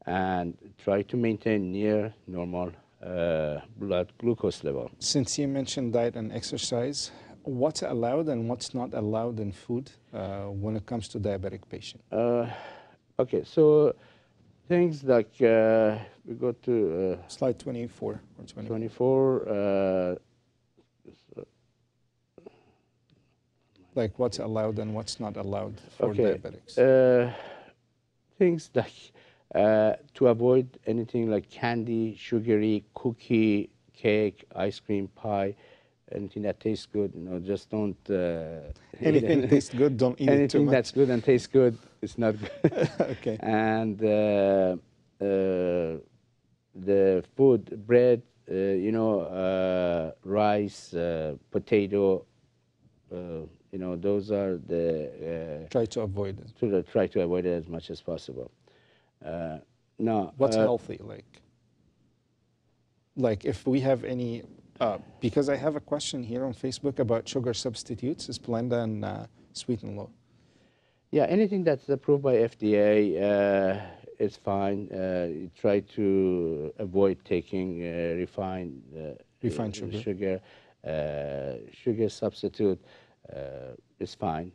And try to maintain near normal blood glucose level. Since you mentioned diet and exercise, what's allowed and what's not allowed in food when it comes to diabetic patient? Okay, so things like, we go to slide 24 or 24. Like what's allowed and what's not allowed for diabetics. Things like to avoid anything like candy, sugary, cookie, cake, ice cream, pie, anything that tastes good. You know, just don't. Anything tastes good, don't eat it too much. Anything that's good and tastes good is not good. Okay. And the food, bread, rice, potato. You know, those are the. Try to avoid it. Try to avoid it as much as possible. Now, what's healthy? Like if we have any, because I have a question here on Facebook about sugar substitutes, Splenda and sweet and low. Yeah, anything that's approved by FDA is fine. Try to avoid taking refined sugar. Sugar substitute is fine.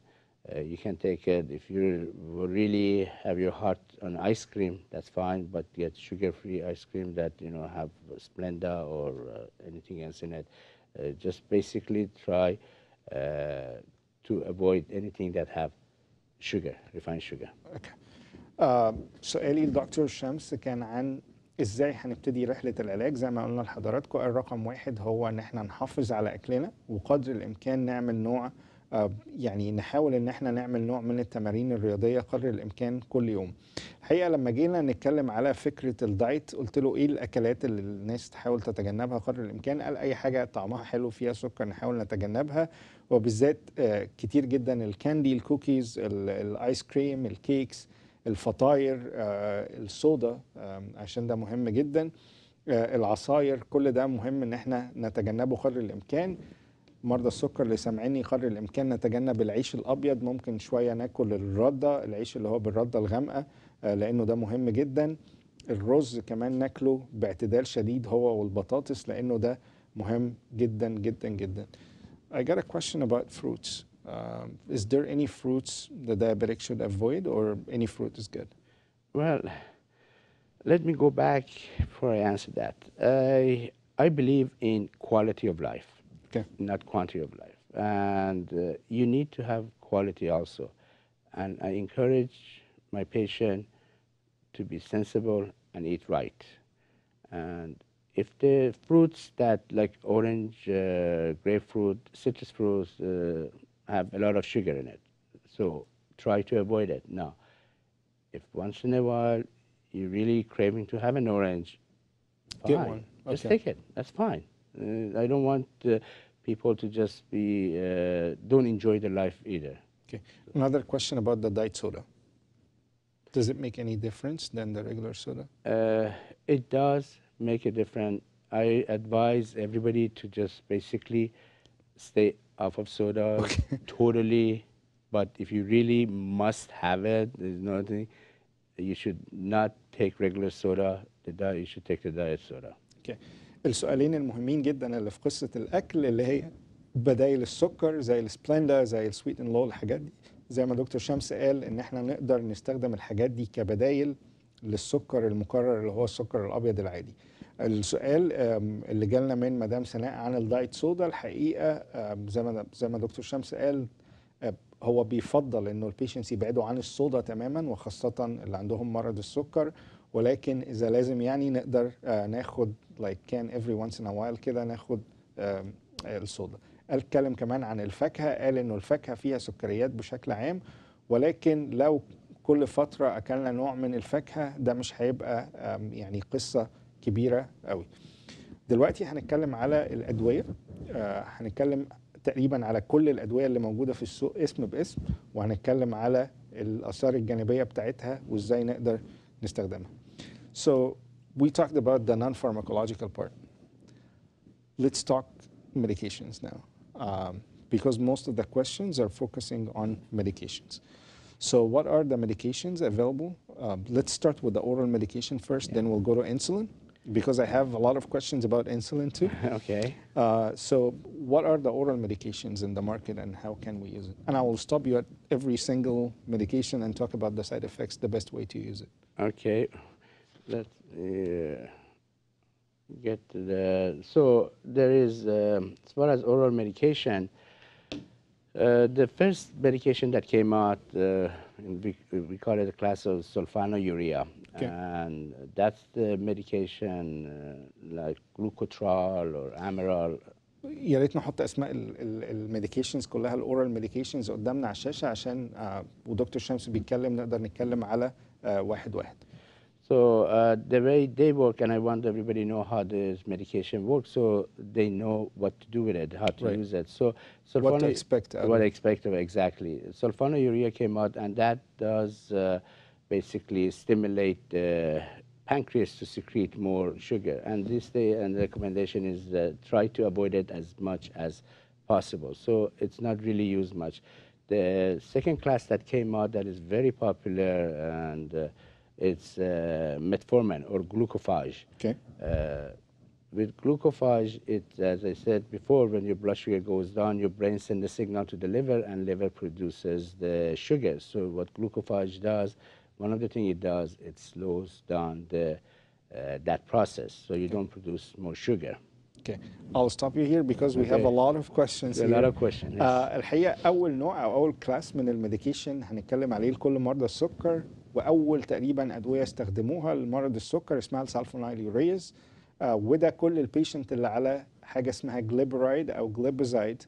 You can take it. If you really have your heart on ice cream, that's fine, but get sugar-free ice cream that, have Splenda or anything else in it. Just basically try to avoid anything that have sugar, refined sugar. Okay. سؤالي لدكتور شمس كان عن ازاي هنبتدي رحلة العلاج. زي ما قلنا لحضراتكم، الرقم واحد هو ان احنا نحافظ على اكلنا، وقدر الامكان نعمل نوع يعني نحاول ان احنا نعمل نوع من التمارين الرياضيه قدر الامكان كل يوم. الحقيقه لما جينا نتكلم على فكره الدايت قلت له ايه الاكلات اللي الناس تحاول تتجنبها قدر الامكان، قال اي حاجه طعمها حلو فيها سكر نحاول نتجنبها، وبالذات كتير جدا الكاندي، الكوكيز، الايس كريم، الكيكس، الفطاير، الصودا عشان ده مهم جدا، العصاير، كل ده مهم ان احنا نتجنبه قدر الامكان. مرضى السكر اللي سامعيني قدر الامكان نتجنب العيش الابيض، ممكن شويه ناكل الرده، العيش اللي هو بالرده الغامقه لانه ده مهم جدا. الرز كمان ناكله باعتدال شديد هو والبطاطس لانه ده مهم جدا جدا جدا. I got a question about fruits. Is there any fruits the diabetic should avoid, or any fruit is good? Well, let me go back before I answer that. I believe in quality of life. Okay. Not quantity of life. And you need to have quality also. And I encourage my patient to be sensible and eat right. And if the fruits that like orange, grapefruit, citrus fruits have a lot of sugar in it, so try to avoid it. Now, if once in a while you're really craving to have an orange, get fine. one. Okay. Just take it. That's fine. I don't want people to just be, don't enjoy their life either. Okay. Another question about the diet soda. Does it make any difference than the regular soda? It does make a difference. I advise everybody to just basically stay off of soda totally. But if you really must have it, there's nothing, you should not take regular soda. You should take the diet soda. Okay. السؤالين المهمين جدا اللي في قصة الأكل اللي هي بدايل السكر زي السبلندا زي السويت اند لو، الحاجات دي زي ما دكتور شمس قال إن احنا نقدر نستخدم الحاجات دي كبدايل للسكر المكرر اللي هو السكر الابيض العادي. السؤال اللي جالنا من مدام سناء عن الدايت صودا، الحقيقه زي ما دكتور شمس قال، هو بيفضل انه البيشنتس يبعدوا عن الصودا تماما، وخاصه اللي عندهم مرض السكر، ولكن اذا لازم يعني نقدر ناخد كان every once in a while كده ناخد الصودا. اتكلم كمان عن الفاكهه، قال انه الفاكهه فيها سكريات بشكل عام، ولكن لو كل فتره اكلنا نوع من الفاكهه ده مش هيبقى يعني قصه كبيره قوي. دلوقتي هنتكلم على الادويه، هنتكلم تقريبا على كل الادويه اللي موجوده في السوق اسم باسم، وهنتكلم على الاثار الجانبيه بتاعتها وازاي نقدر نستخدمها. So we talked about the non-pharmacological part. Let's talk medications now, because most of the questions are focusing on medications. So what are the medications available? Let's start with the oral medication first, then we'll go to insulin, because I have a lot of questions about insulin too. Okay. So what are the oral medications in the market and how can we use it? And I will stop you at every single medication and talk about the side effects, the best way to use it. Okay. Let's get to the... So there is, as far as oral medication, the first medication that came out, we call it a class of sulfonylurea. Okay. And that's the medication like glucotrol or Amaral. يا ريت نحط اسماء الميديكيشنز كلها، الاورال ميديكيشنز قدامنا على الشاشه عشان ودكتور شمس بيتكلم نقدر نتكلم على واحد واحد. So the way they work, and I want everybody to know how this medication works, so they know what to do with it, how to use it. So what to expect. What to expect of exactly. Sulfonylurea came out, and that does basically stimulate the pancreas to secrete more sugar. And the recommendation is try to avoid it as much as possible. So it's not really used much. The second class that came out that is very popular, and it's metformin or glucophage. Okay. With glucophage, as I said before, when your blood sugar goes down, your brain sends a signal to the liver, and liver produces the sugar. So what glucophage does, one of the things it does, it slows down that process, so you don't produce more sugar. Okay. I'll stop you here because we have a lot of questions here. A lot of questions. Yes. الحقيقة أول نوع أو أول كلاس من الميديكيشن هنتكلم عليه لكل مرضى السكر، وأول تقريبا أدوية استخدموها لمرض السكر اسمها السلفونيليوريز، وده كل البيشنت اللي على حاجة اسمها جليبرايد أو جليبوزايد،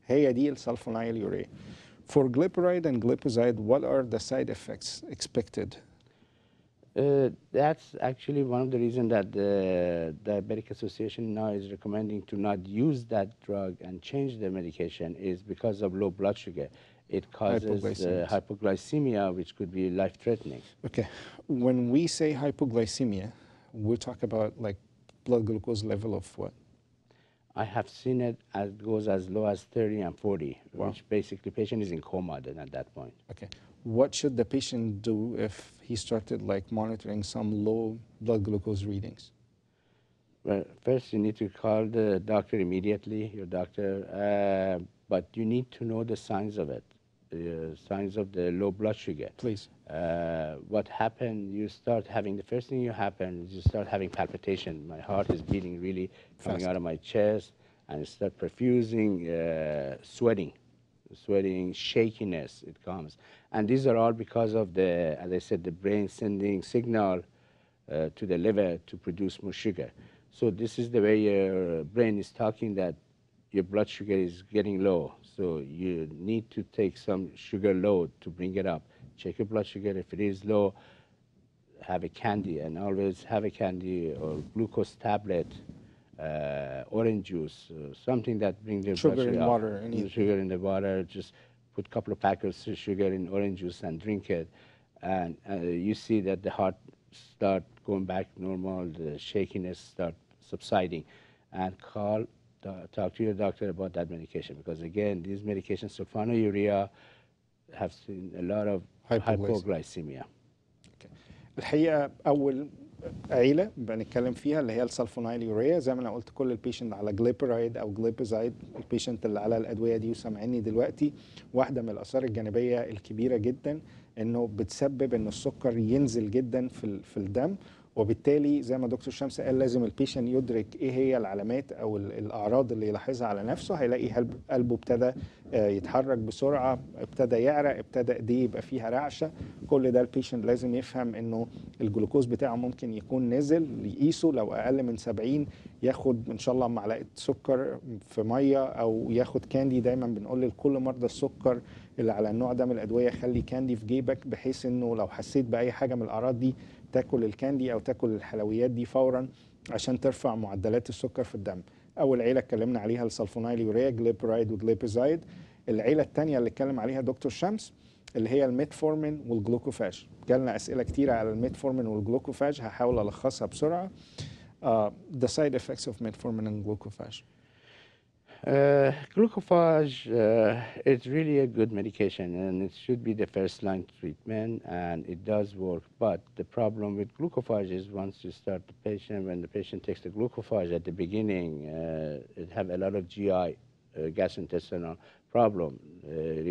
هي دي السلفونيليوريا. For glyburide and glipizide, what are the side effects expected? That's actually one of the reasons that the Diabetic Association now is recommending to not use that drug and change the medication is because of low blood sugar. It causes hypoglycemia, which could be life-threatening. Okay. When we say hypoglycemia, we talk about like blood glucose level of what? I have seen it as goes as low as 30 and 40, wow. Which basically patient is in coma then at that point. Okay. What should the patient do if he started like monitoring some low blood glucose readings? Well, first you need to call the doctor immediately, your doctor, but you need to know the signs of it, the signs of the low blood sugar. Please. What happened, you start having, the first thing you happen is you start having palpitation. My heart is beating really, coming out of my chest, and you start perfusing, sweating, shakiness, it comes. And these are all because of the, as I said, the brain sending signal to the liver to produce more sugar. So this is the way your brain is talking that your blood sugar is getting low. So you need to take some sugar load to bring it up. Check your blood sugar. If it is low, have a candy, and always have a candy or glucose tablet, orange juice, something that brings your blood sugar in up. Water. Sugar in the water. Just put a couple of packets of sugar in orange juice and drink it, and you see that the heart start going back normal, the shakiness start subsiding, and talk to your doctor about that medication, because again, these medications, sulfonylurea, have seen a lot of hypoglycemia. Okay. الحقيقة أول عيلة بنتكلم فيها اللي هي السلفونيليوريا، زي ما أنا قلت كل البيشنت على جليبرايد أو جليبوزايد، البيشنت اللي على الأدوية دي وسامعيني دلوقتي، واحدة من الآثار الجانبية الكبيرة جدا انه بتسبب ان السكر ينزل جدا في الدم، وبالتالي زي ما دكتور شمس قال لازم البيشنت يدرك ايه هي العلامات او الاعراض اللي يلاحظها على نفسه. هيلاقي قلبه ابتدى يتحرك بسرعه، ابتدى يعرق، ابتدى ايديه يبقى فيها رعشه. كل ده البيشنت لازم يفهم انه الجلوكوز بتاعه ممكن يكون نزل، يقيسه لو اقل من 70 ياخد ان شاء الله معلقه سكر في ميه او ياخد كاندي. دايما بنقول لكل مرضى السكر اللي على النوع ده من الادويه خلي كاندي في جيبك، بحيث انه لو حسيت باي حاجه من الاعراض دي تاكل الكاندي او تاكل الحلويات دي فورا عشان ترفع معدلات السكر في الدم. اول عيله اتكلمنا عليها السلفونيل يوريا، جليبرايد وجليبوزايد. العيله الثانيه اللي اتكلم عليها دكتور شمس اللي هي الميتفورمين والجلوكوفاج. جالنا اسئله كتيره على الميتفورمين والجلوكوفاج، هحاول الخصها بسرعه. The side effects of metformin and glucophage. Glucophage is really a good medication, and it should be the first line treatment, and it does work. But the problem with glucophage is once you start the patient, when the patient takes the glucophage at the beginning, it have a lot of GI, gastrointestinal problem.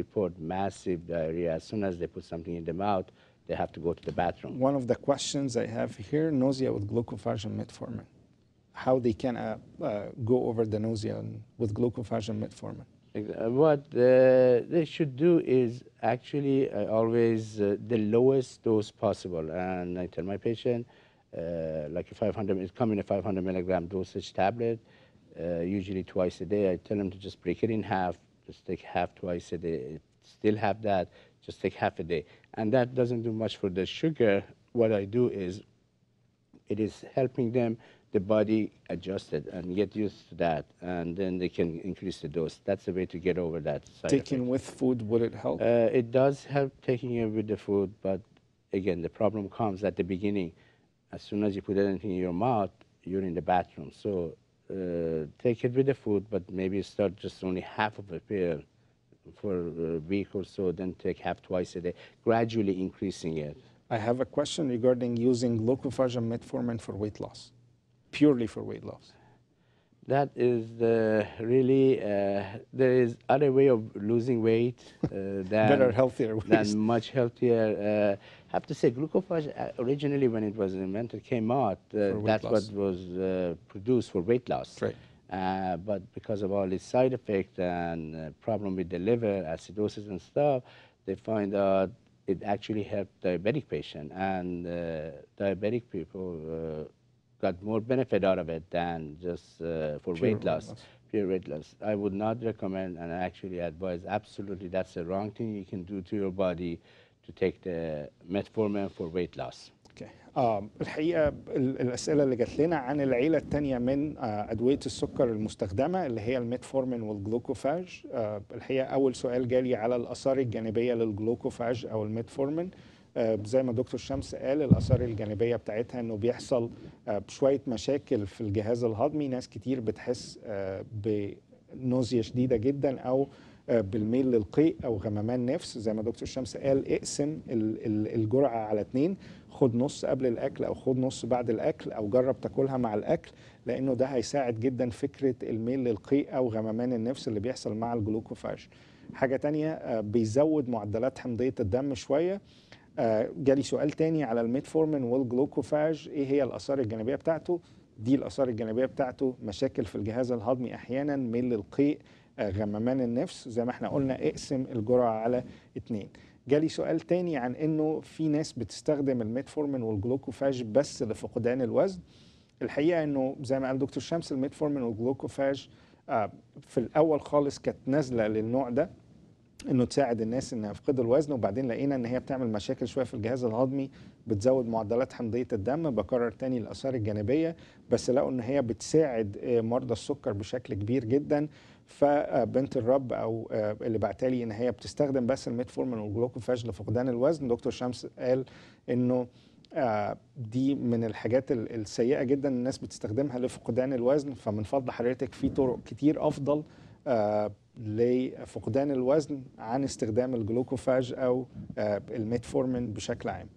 Report massive diarrhea. As soon as they put something in the mouth, they have to go to the bathroom. One of the questions I have here, nausea with glucophage and metformin. How they can go over the nausea with glucophage and metformin? What they should do is actually always the lowest dose possible. And I tell my patient, like a 500, it's come in a 500 milligram dosage tablet, usually twice a day. I tell them to just break it in half, just take half twice a day. Still have that, just take half a day. And that doesn't do much for the sugar. What I do is, it is helping them, the body adjusted and get used to that, and then they can increase the dose. That's the way to get over that side Taken effect. with food, would it help? It does help taking it with the food, but again, the problem comes at the beginning. As soon as you put anything in your mouth, you're in the bathroom. So take it with the food, but maybe start just only half of a pill for a week or so, then take half twice a day, gradually increasing it. I have a question regarding using glucophage and metformin for weight loss, purely for weight loss. That is really, there is other way of losing weight than Better, healthier ways. than much healthier. Have to say, glucophage originally when it was invented came out, that's what was produced for weight loss. Right. But because of all its side effects and problem with the liver, acidosis and stuff, they find out it actually helped diabetic patient, and diabetic people got more benefit out of it than just for weight loss, pure weight loss. I would not recommend, and I actually advise absolutely that's the wrong thing you can do to your body, to take the metformin for weight loss. Okay. الحقيقة الأسئلة اللي جات لنا عن العيلة الثانية من أدوية السكر المستخدمة اللي هي الميتفورمين والجلوكوفاج. الحقيقة أول سؤال جالي على الآثار الجانبية للجلوكوفاج أو الميتفورمين. زي ما دكتور شمس قال الآثار الجانبية بتاعتها إنه بيحصل شوية مشاكل في الجهاز الهضمي. ناس كتير بتحس بنوزيا شديدة جدا أو بالميل للقيء أو غممان نفس. زي ما دكتور شمس قال اقسم الجرعة على 2، خد نص قبل الأكل أو خد نص بعد الأكل أو جرب تاكلها مع الأكل، لأنه ده هيساعد جدا فكرة الميل للقيء أو غممان النفس اللي بيحصل مع الجلوكوفاج. حاجة تانية بيزود معدلات حمضية الدم شوية. جالي سؤال تاني على الميتفورمين والجلوكوفاج، ايه هي الآثار الجانبية بتاعته؟ دي الآثار الجانبية بتاعته مشاكل في الجهاز الهضمي أحيانا، ميل للقيء، غممان النفس. زي ما احنا قلنا اقسم الجرعة على 2. جالي سؤال تاني عن انه في ناس بتستخدم الميتفورمين والجلوكوفاج بس لفقدان الوزن. الحقيقة انه زي ما قال دكتور شمس الميتفورمين والجلوكوفاج في الأول خالص كانت نازلة للنوع ده انه تساعد الناس انها يفقدوا الوزن، وبعدين لقينا ان هي بتعمل مشاكل شويه في الجهاز الهضمي، بتزود معدلات حمضيه الدم. بكرر تاني الاثار الجانبيه، بس لقوا ان هي بتساعد مرضى السكر بشكل كبير جدا. فبنت الرب او اللي بعتالي ان هي بتستخدم بس الميتفورمين والجلوكوفاج لفقدان الوزن، دكتور شمس قال انه دي من الحاجات السيئه جدا الناس بتستخدمها لفقدان الوزن. فمن فضل حضرتك في طرق كتير افضل لفقدان الوزن عن استخدام الجلوكوفاج أو الميتفورمين بشكل عام.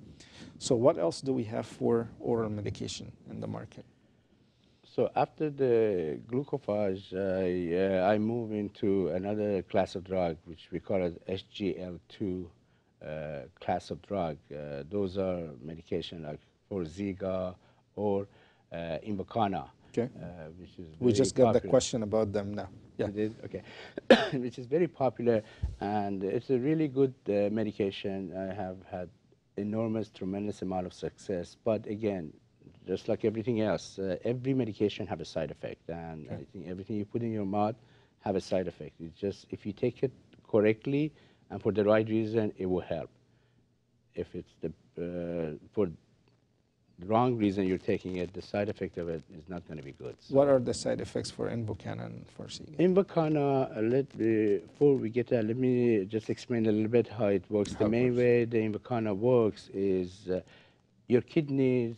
So what else do we have for oral medication in the market? So after the glucophage, I move into another class of drug, which we call it SGL2 class of drug. Those are medication like Forxiga or Invokana, Okay. which is We very just got the popular. question about them now. Yeah. You did? Okay. Which is very popular, and it's a really good medication. I have had enormous, tremendous amount of success. But again, just like everything else, every medication have a side effect, and I think everything you put in your mouth have a side effect. It's just if you take it correctly and for the right reason, it will help. If it's for the wrong reason you're taking it, the side effect of it is not going to be good. So What are the side effects for Invokana and Farxiga? Invokana, before we get there, let me just explain a little bit how it works. The main way the Invokana works is your kidneys,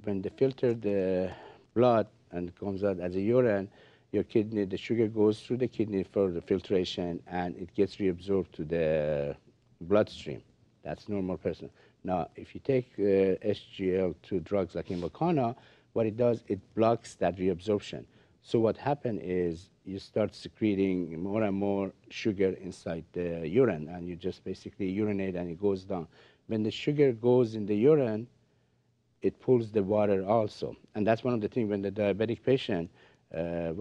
when they filter the blood and comes out as a urine, your kidney, the sugar goes through the kidney for the filtration and it gets reabsorbed to the bloodstream. That's normal person. Now, if you take SGL2 drugs like Invokana, what it does, it blocks that reabsorption. So what happens is you start secreting more and more sugar inside the urine, and you just basically urinate and it goes down. When the sugar goes in the urine, it pulls the water also. And that's one of the things when the diabetic patient,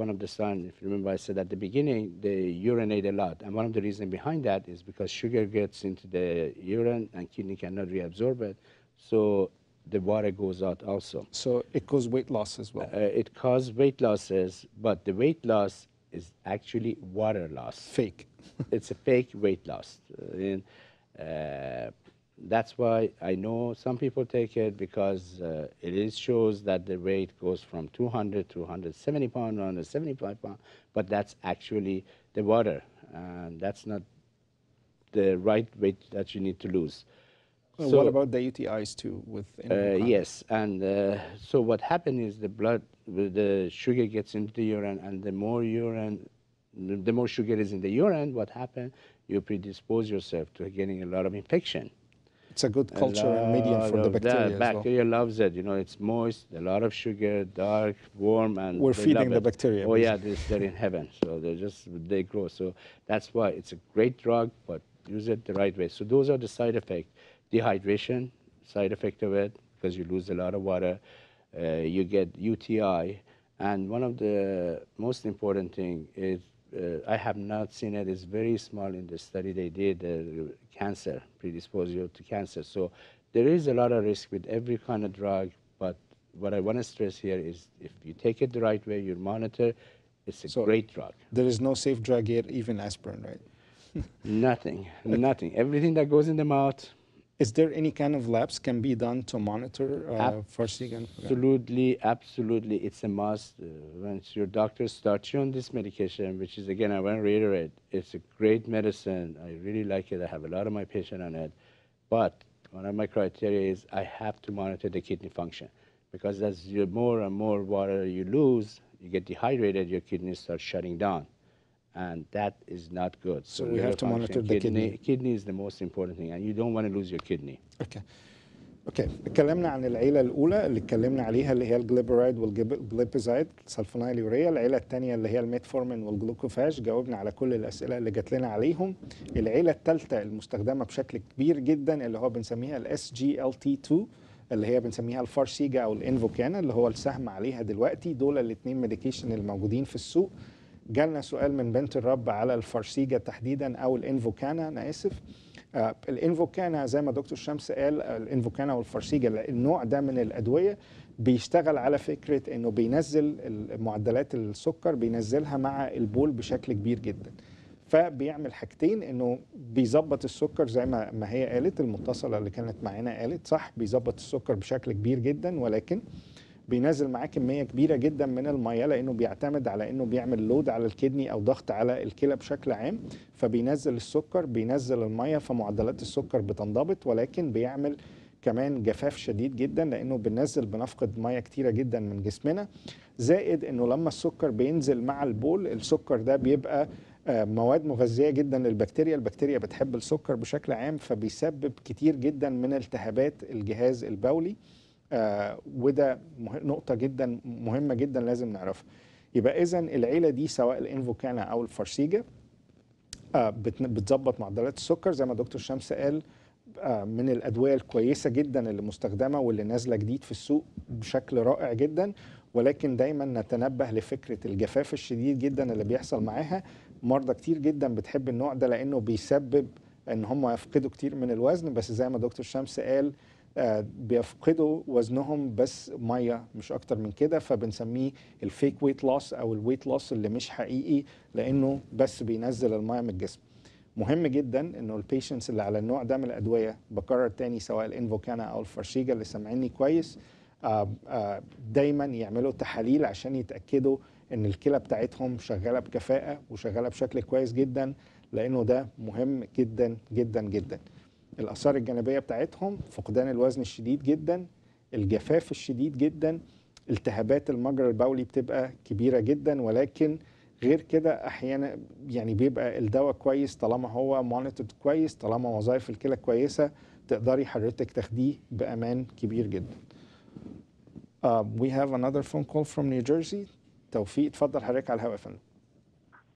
one of the signs, if you remember I said at the beginning, they urinate a lot. And one of the reasons behind that is because sugar gets into the urine and kidney cannot reabsorb it. So the water goes out also. So it causes weight loss as well. It causes weight losses, but the weight loss is actually water loss. Fake. It's a fake weight loss. That's why I know some people take it because it shows that the weight goes from 200 to 170 pounds, 175 pounds, but that's actually the water, and that's not the right weight that you need to lose. Well, what about the UTIs too with Invokana? Yes, and so what happens is the sugar gets into the urine, and the more sugar is in the urine, what happens? You predispose yourself to getting a lot of infection. It's a good culture and medium for the bacteria as well. Bacteria loves it. You know, it's moist, a lot of sugar, dark, warm, and we're they feeding love the it. bacteria. Oh yeah, they're in heaven. So they grow. So that's why it's a great drug, but use it the right way. So those are the side effects: dehydration, side effect of it because you lose a lot of water. You get UTI, and one of the most important thing is. I have not seen it. It's very small in the study they did, cancer, predispose you to cancer. So there is a lot of risk with every kind of drug, but what I want to stress here is if you take it the right way, you monitor, it's a great drug. There is no safe drug here, even aspirin, right? Nothing, nothing. Everything that goes in the mouth. Is there any kind of labs can be done to monitor Farxiga? Absolutely, absolutely. It's a must. Once your doctor starts you on this medication, which is, again, I want to reiterate, it's a great medicine. I really like it. I have a lot of my patients on it. But one of my criteria is I have to monitor the kidney function. Because as more and more water you lose, you get dehydrated, your kidneys start shutting down. And that is not good. So we have to monitor the kidney. Kidney is the most important thing, and you don't want to lose your kidney. اوكي اتكلمنا عن العيله الاولى اللي اتكلمنا عليها اللي هي الجليبرايد والجليبيزايد سلفونايل يوريا. العيله الثانيه اللي هي الميتفورمين والجلوكوفاج، جاوبنا على كل الاسئله اللي جات لنا عليهم. العيله الثالثه المستخدمه بشكل كبير جدا اللي هو بنسميها الاس جي ال تي 2 اللي هي بنسميها الفارسيجا او الانفوكانا اللي هو السهم عليها دلوقتي. دول الاثنين ميديكيشن الموجودين في السوق. جالنا سؤال من بنت الرب على الفارسيجا تحديدا او الانفوكانا، انا اسف. الانفوكانا زي ما دكتور شمس قال، الانفوكانا والفارسيجا النوع ده من الادويه بيشتغل على فكره انه بينزل معدلات السكر، بينزلها مع البول بشكل كبير جدا. فبيعمل حاجتين، انه بيظبط السكر زي ما هي قالت المتصله اللي كانت معانا قالت صح، بيظبط السكر بشكل كبير جدا، ولكن بينزل معاه كميه كبيره جدا من الميه لانه بيعتمد على انه بيعمل لود على الكدني او ضغط على الكلى بشكل عام، فبينزل السكر بينزل الميه فمعدلات السكر بتنضبط، ولكن بيعمل كمان جفاف شديد جدا لانه بنفقد ميه كتيره جدا من جسمنا. زائد انه لما السكر بينزل مع البول، السكر ده بيبقى مواد مغذيه جدا للبكتيريا. البكتيريا بتحب السكر بشكل عام، فبيسبب كتير جدا من التهابات الجهاز البولي. وده نقطة جدا مهمة جدا لازم نعرفها. يبقى إذن العيلة دي سواء الانفوكانا أو الفارسيجا بتظبط معدلات السكر زي ما دكتور شمس قال. من الادويه الكويسه جدا اللي مستخدمه واللي نازله جديد في السوق بشكل رائع جدا، ولكن دايما نتنبه لفكره الجفاف الشديد جدا اللي بيحصل معاها. مرضى كتير جدا بتحب النوع ده لانه بيسبب ان هم يفقدوا كتير من الوزن، بس زي ما دكتور شمس قال بيفقدوا وزنهم بس ميه مش اكتر من كده، فبنسميه الفيك ويت لوس او الويت لوس اللي مش حقيقي لانه بس بينزل الميه من الجسم. مهم جدا انه البيشنتس اللي على النوع ده من الادويه، بكرر تاني سواء الانفوكانا او الفارشيجا اللي سامعيني كويس، دايما يعملوا تحاليل عشان يتاكدوا ان الكلى بتاعتهم شغاله بكفاءه وشغاله بشكل كويس جدا، لانه ده مهم جدا جدا جدا. الاثار الجانبيه بتاعتهم فقدان الوزن الشديد جدا، الجفاف الشديد جدا، التهابات المجرى البولي بتبقى كبيره جدا، ولكن غير كده احيانا يعني بيبقى الدواء كويس طالما هو مونيتورد كويس، طالما وظائف الكلى كويسه تقدري حضرتك تاخديه بامان كبير جدا. We have another phone call from New Jersey. توفيق، اتفضل حضرتك على الهواء يا فندم.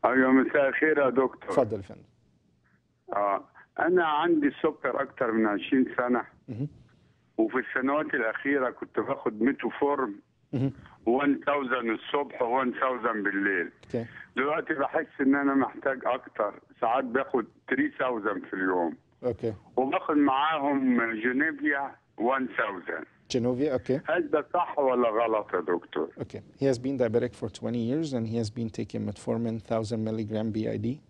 ايوه مساء الخير يا دكتور. اتفضل يا فندم. انا عندي سكر اكتر من 20 سنه. وفي السنوات الاخيره كنت باخد ميتوفورم 1000 الصبح و1000 بالليل. Okay. دلوقتي بحس ان انا محتاج اكتر، ساعات باخد 3000 في اليوم. Okay. وباخد معاهم جينيفيا 1000. Genovia, okay. هل ده صح ولا غلط يا دكتور؟ Okay. He has been diabetic for 20 years and he has been taking metformin 1000 milligram BID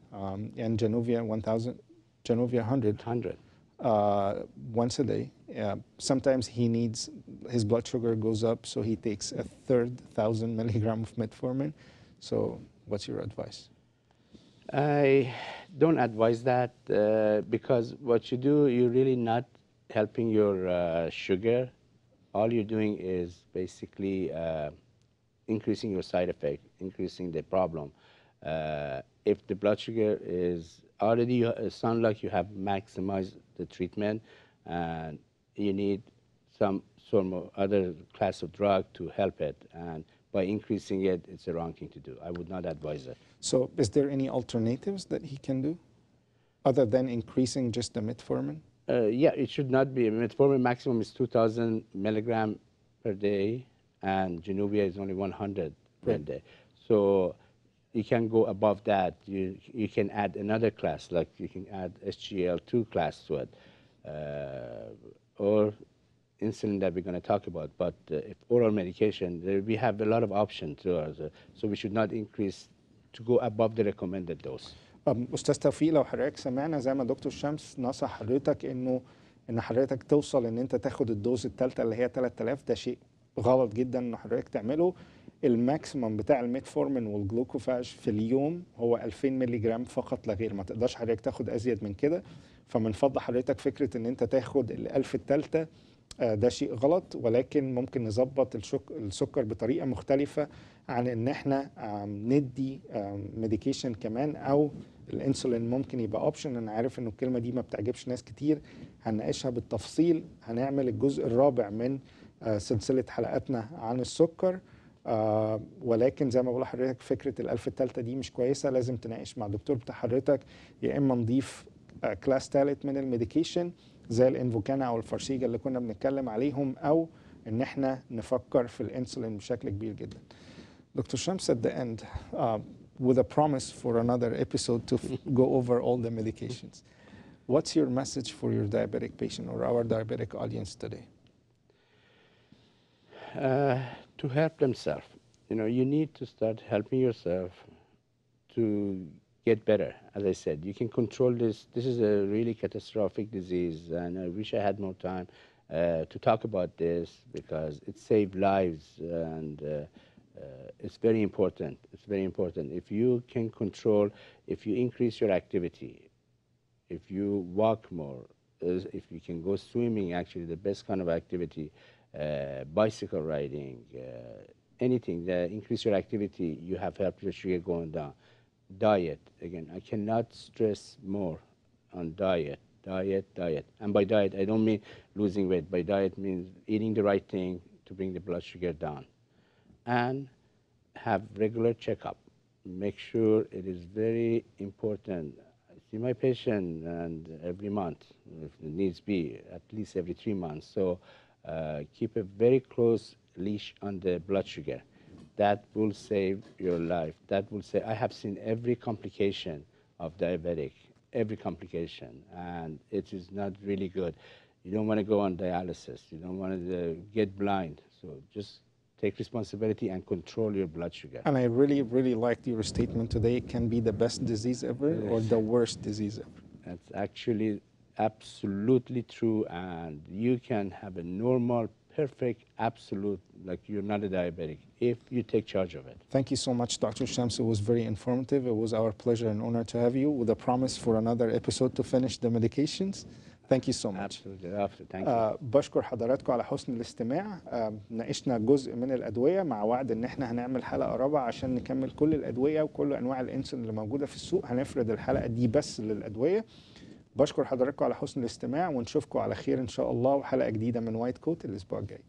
and Genovia 100 once a day. Sometimes he needs, his blood sugar goes up, so he takes a third 1000 milligram of metformin. So what's your advice? I don't advise that because what you do, you're really not helping your sugar. All you're doing is basically increasing your side effect, increasing the problem. If the blood sugar is already, it sounds like you have maximized the treatment and you need some sort of other class of drug to help it. And by increasing it, it's the wrong thing to do. I would not advise it. So is there any alternatives that he can do other than increasing just the metformin? Yeah, it should not be. Metformin maximum is 2000 milligram per day, and Genovia is only 100 per day. So you can go above that. You can add another class, like you can add SGL2 class to it, or insulin that we're going to talk about. But if oral medication, we have a lot of options. So we should not increase to go above the recommended dose. استاذ توفيق، لو حضرتك سمعنا زي ما دكتور شمس نصح حضرتك ان حضرتك توصل ان انت تاخد الدوز الثالثه اللي هي 3000، ده شيء غلط جدا ان حضرتك تعمله. الماكسيمم بتاع الميتفورمين والجلوكوفاج في اليوم هو 2000 مللي جرام فقط لا غير، ما تقدرش حضرتك تاخد ازيد من كده. فمن فضل حضرتك فكره ان انت تاخد ال1000 الثالثه ده شيء غلط، ولكن ممكن نظبط السكر بطريقه مختلفه عن ان احنا ندي ميديكيشن كمان، او الانسولين ممكن يبقى اوبشن. انا عارف انه الكلمه دي ما بتعجبش ناس كتير، هنناقشها بالتفصيل. هنعمل الجزء الرابع من سلسله حلقاتنا عن السكر، ولكن زي ما بقول لحضرتك فكره ال1000 الثالثه دي مش كويسه. لازم تناقش مع الدكتور بتاع حضرتك، يا اما نضيف كلاس ثالث من الميديكيشن زي الانفوكانا او الفارشيجا اللي كنا بنتكلم عليهم، او ان احنا نفكر في الانسولين بشكل كبير جدا. Dr. Shams, at the end, with a promise for another episode to go over all the medications, what's your message for your diabetic patient or our diabetic audience today? To help themselves. You know, you need to start helping yourself to get better. As I said, you can control this. This is a really catastrophic disease, and I wish I had more time to talk about this because it saved lives, and it's very important. It's very important. If you can control, if you increase your activity, if you walk more, if you can go swimming, actually the best kind of activity, bicycle riding, anything that increase your activity, you have helped your sugar going down. Diet, again, I cannot stress more on diet, diet. And by diet, I don't mean losing weight. By diet means eating the right thing to bring the blood sugar down. And have regular checkup. Make sure it is very important. see my patient and every month, if it needs be, at least every 3 months. So keep a very close leash on the blood sugar. That will save your life. That will say, I have seen every complication of diabetic, every complication, and it is not really good. You don't want to go on dialysis. You don't want to get blind. So just take responsibility and control your blood sugar. And I really, really liked your statement today. It can be the best disease ever or the worst disease ever. That's actually absolutely true, and you can have a normal, perfect, absolute, like you're not a diabetic, if you take charge of it. Thank you so much, Dr. Shams. It was very informative. It was our pleasure and honor to have you, with a promise for another episode to finish the medications. Thank you so much. Absolutely. Thank you. بشكر حضراتكم على حسن الاستماع. ناقشنا جزء من الأدوية مع وعد إن احنا هنعمل حلقة رابعة عشان نكمل كل الأدوية وكل أنواع الإنسولين اللي موجودة في السوق. هنفرد الحلقة دي بس للأدوية. بشكر حضراتكم على حسن الاستماع ونشوفكم على خير إن شاء الله وحلقة جديدة من وايت كوت الأسبوع الجاي.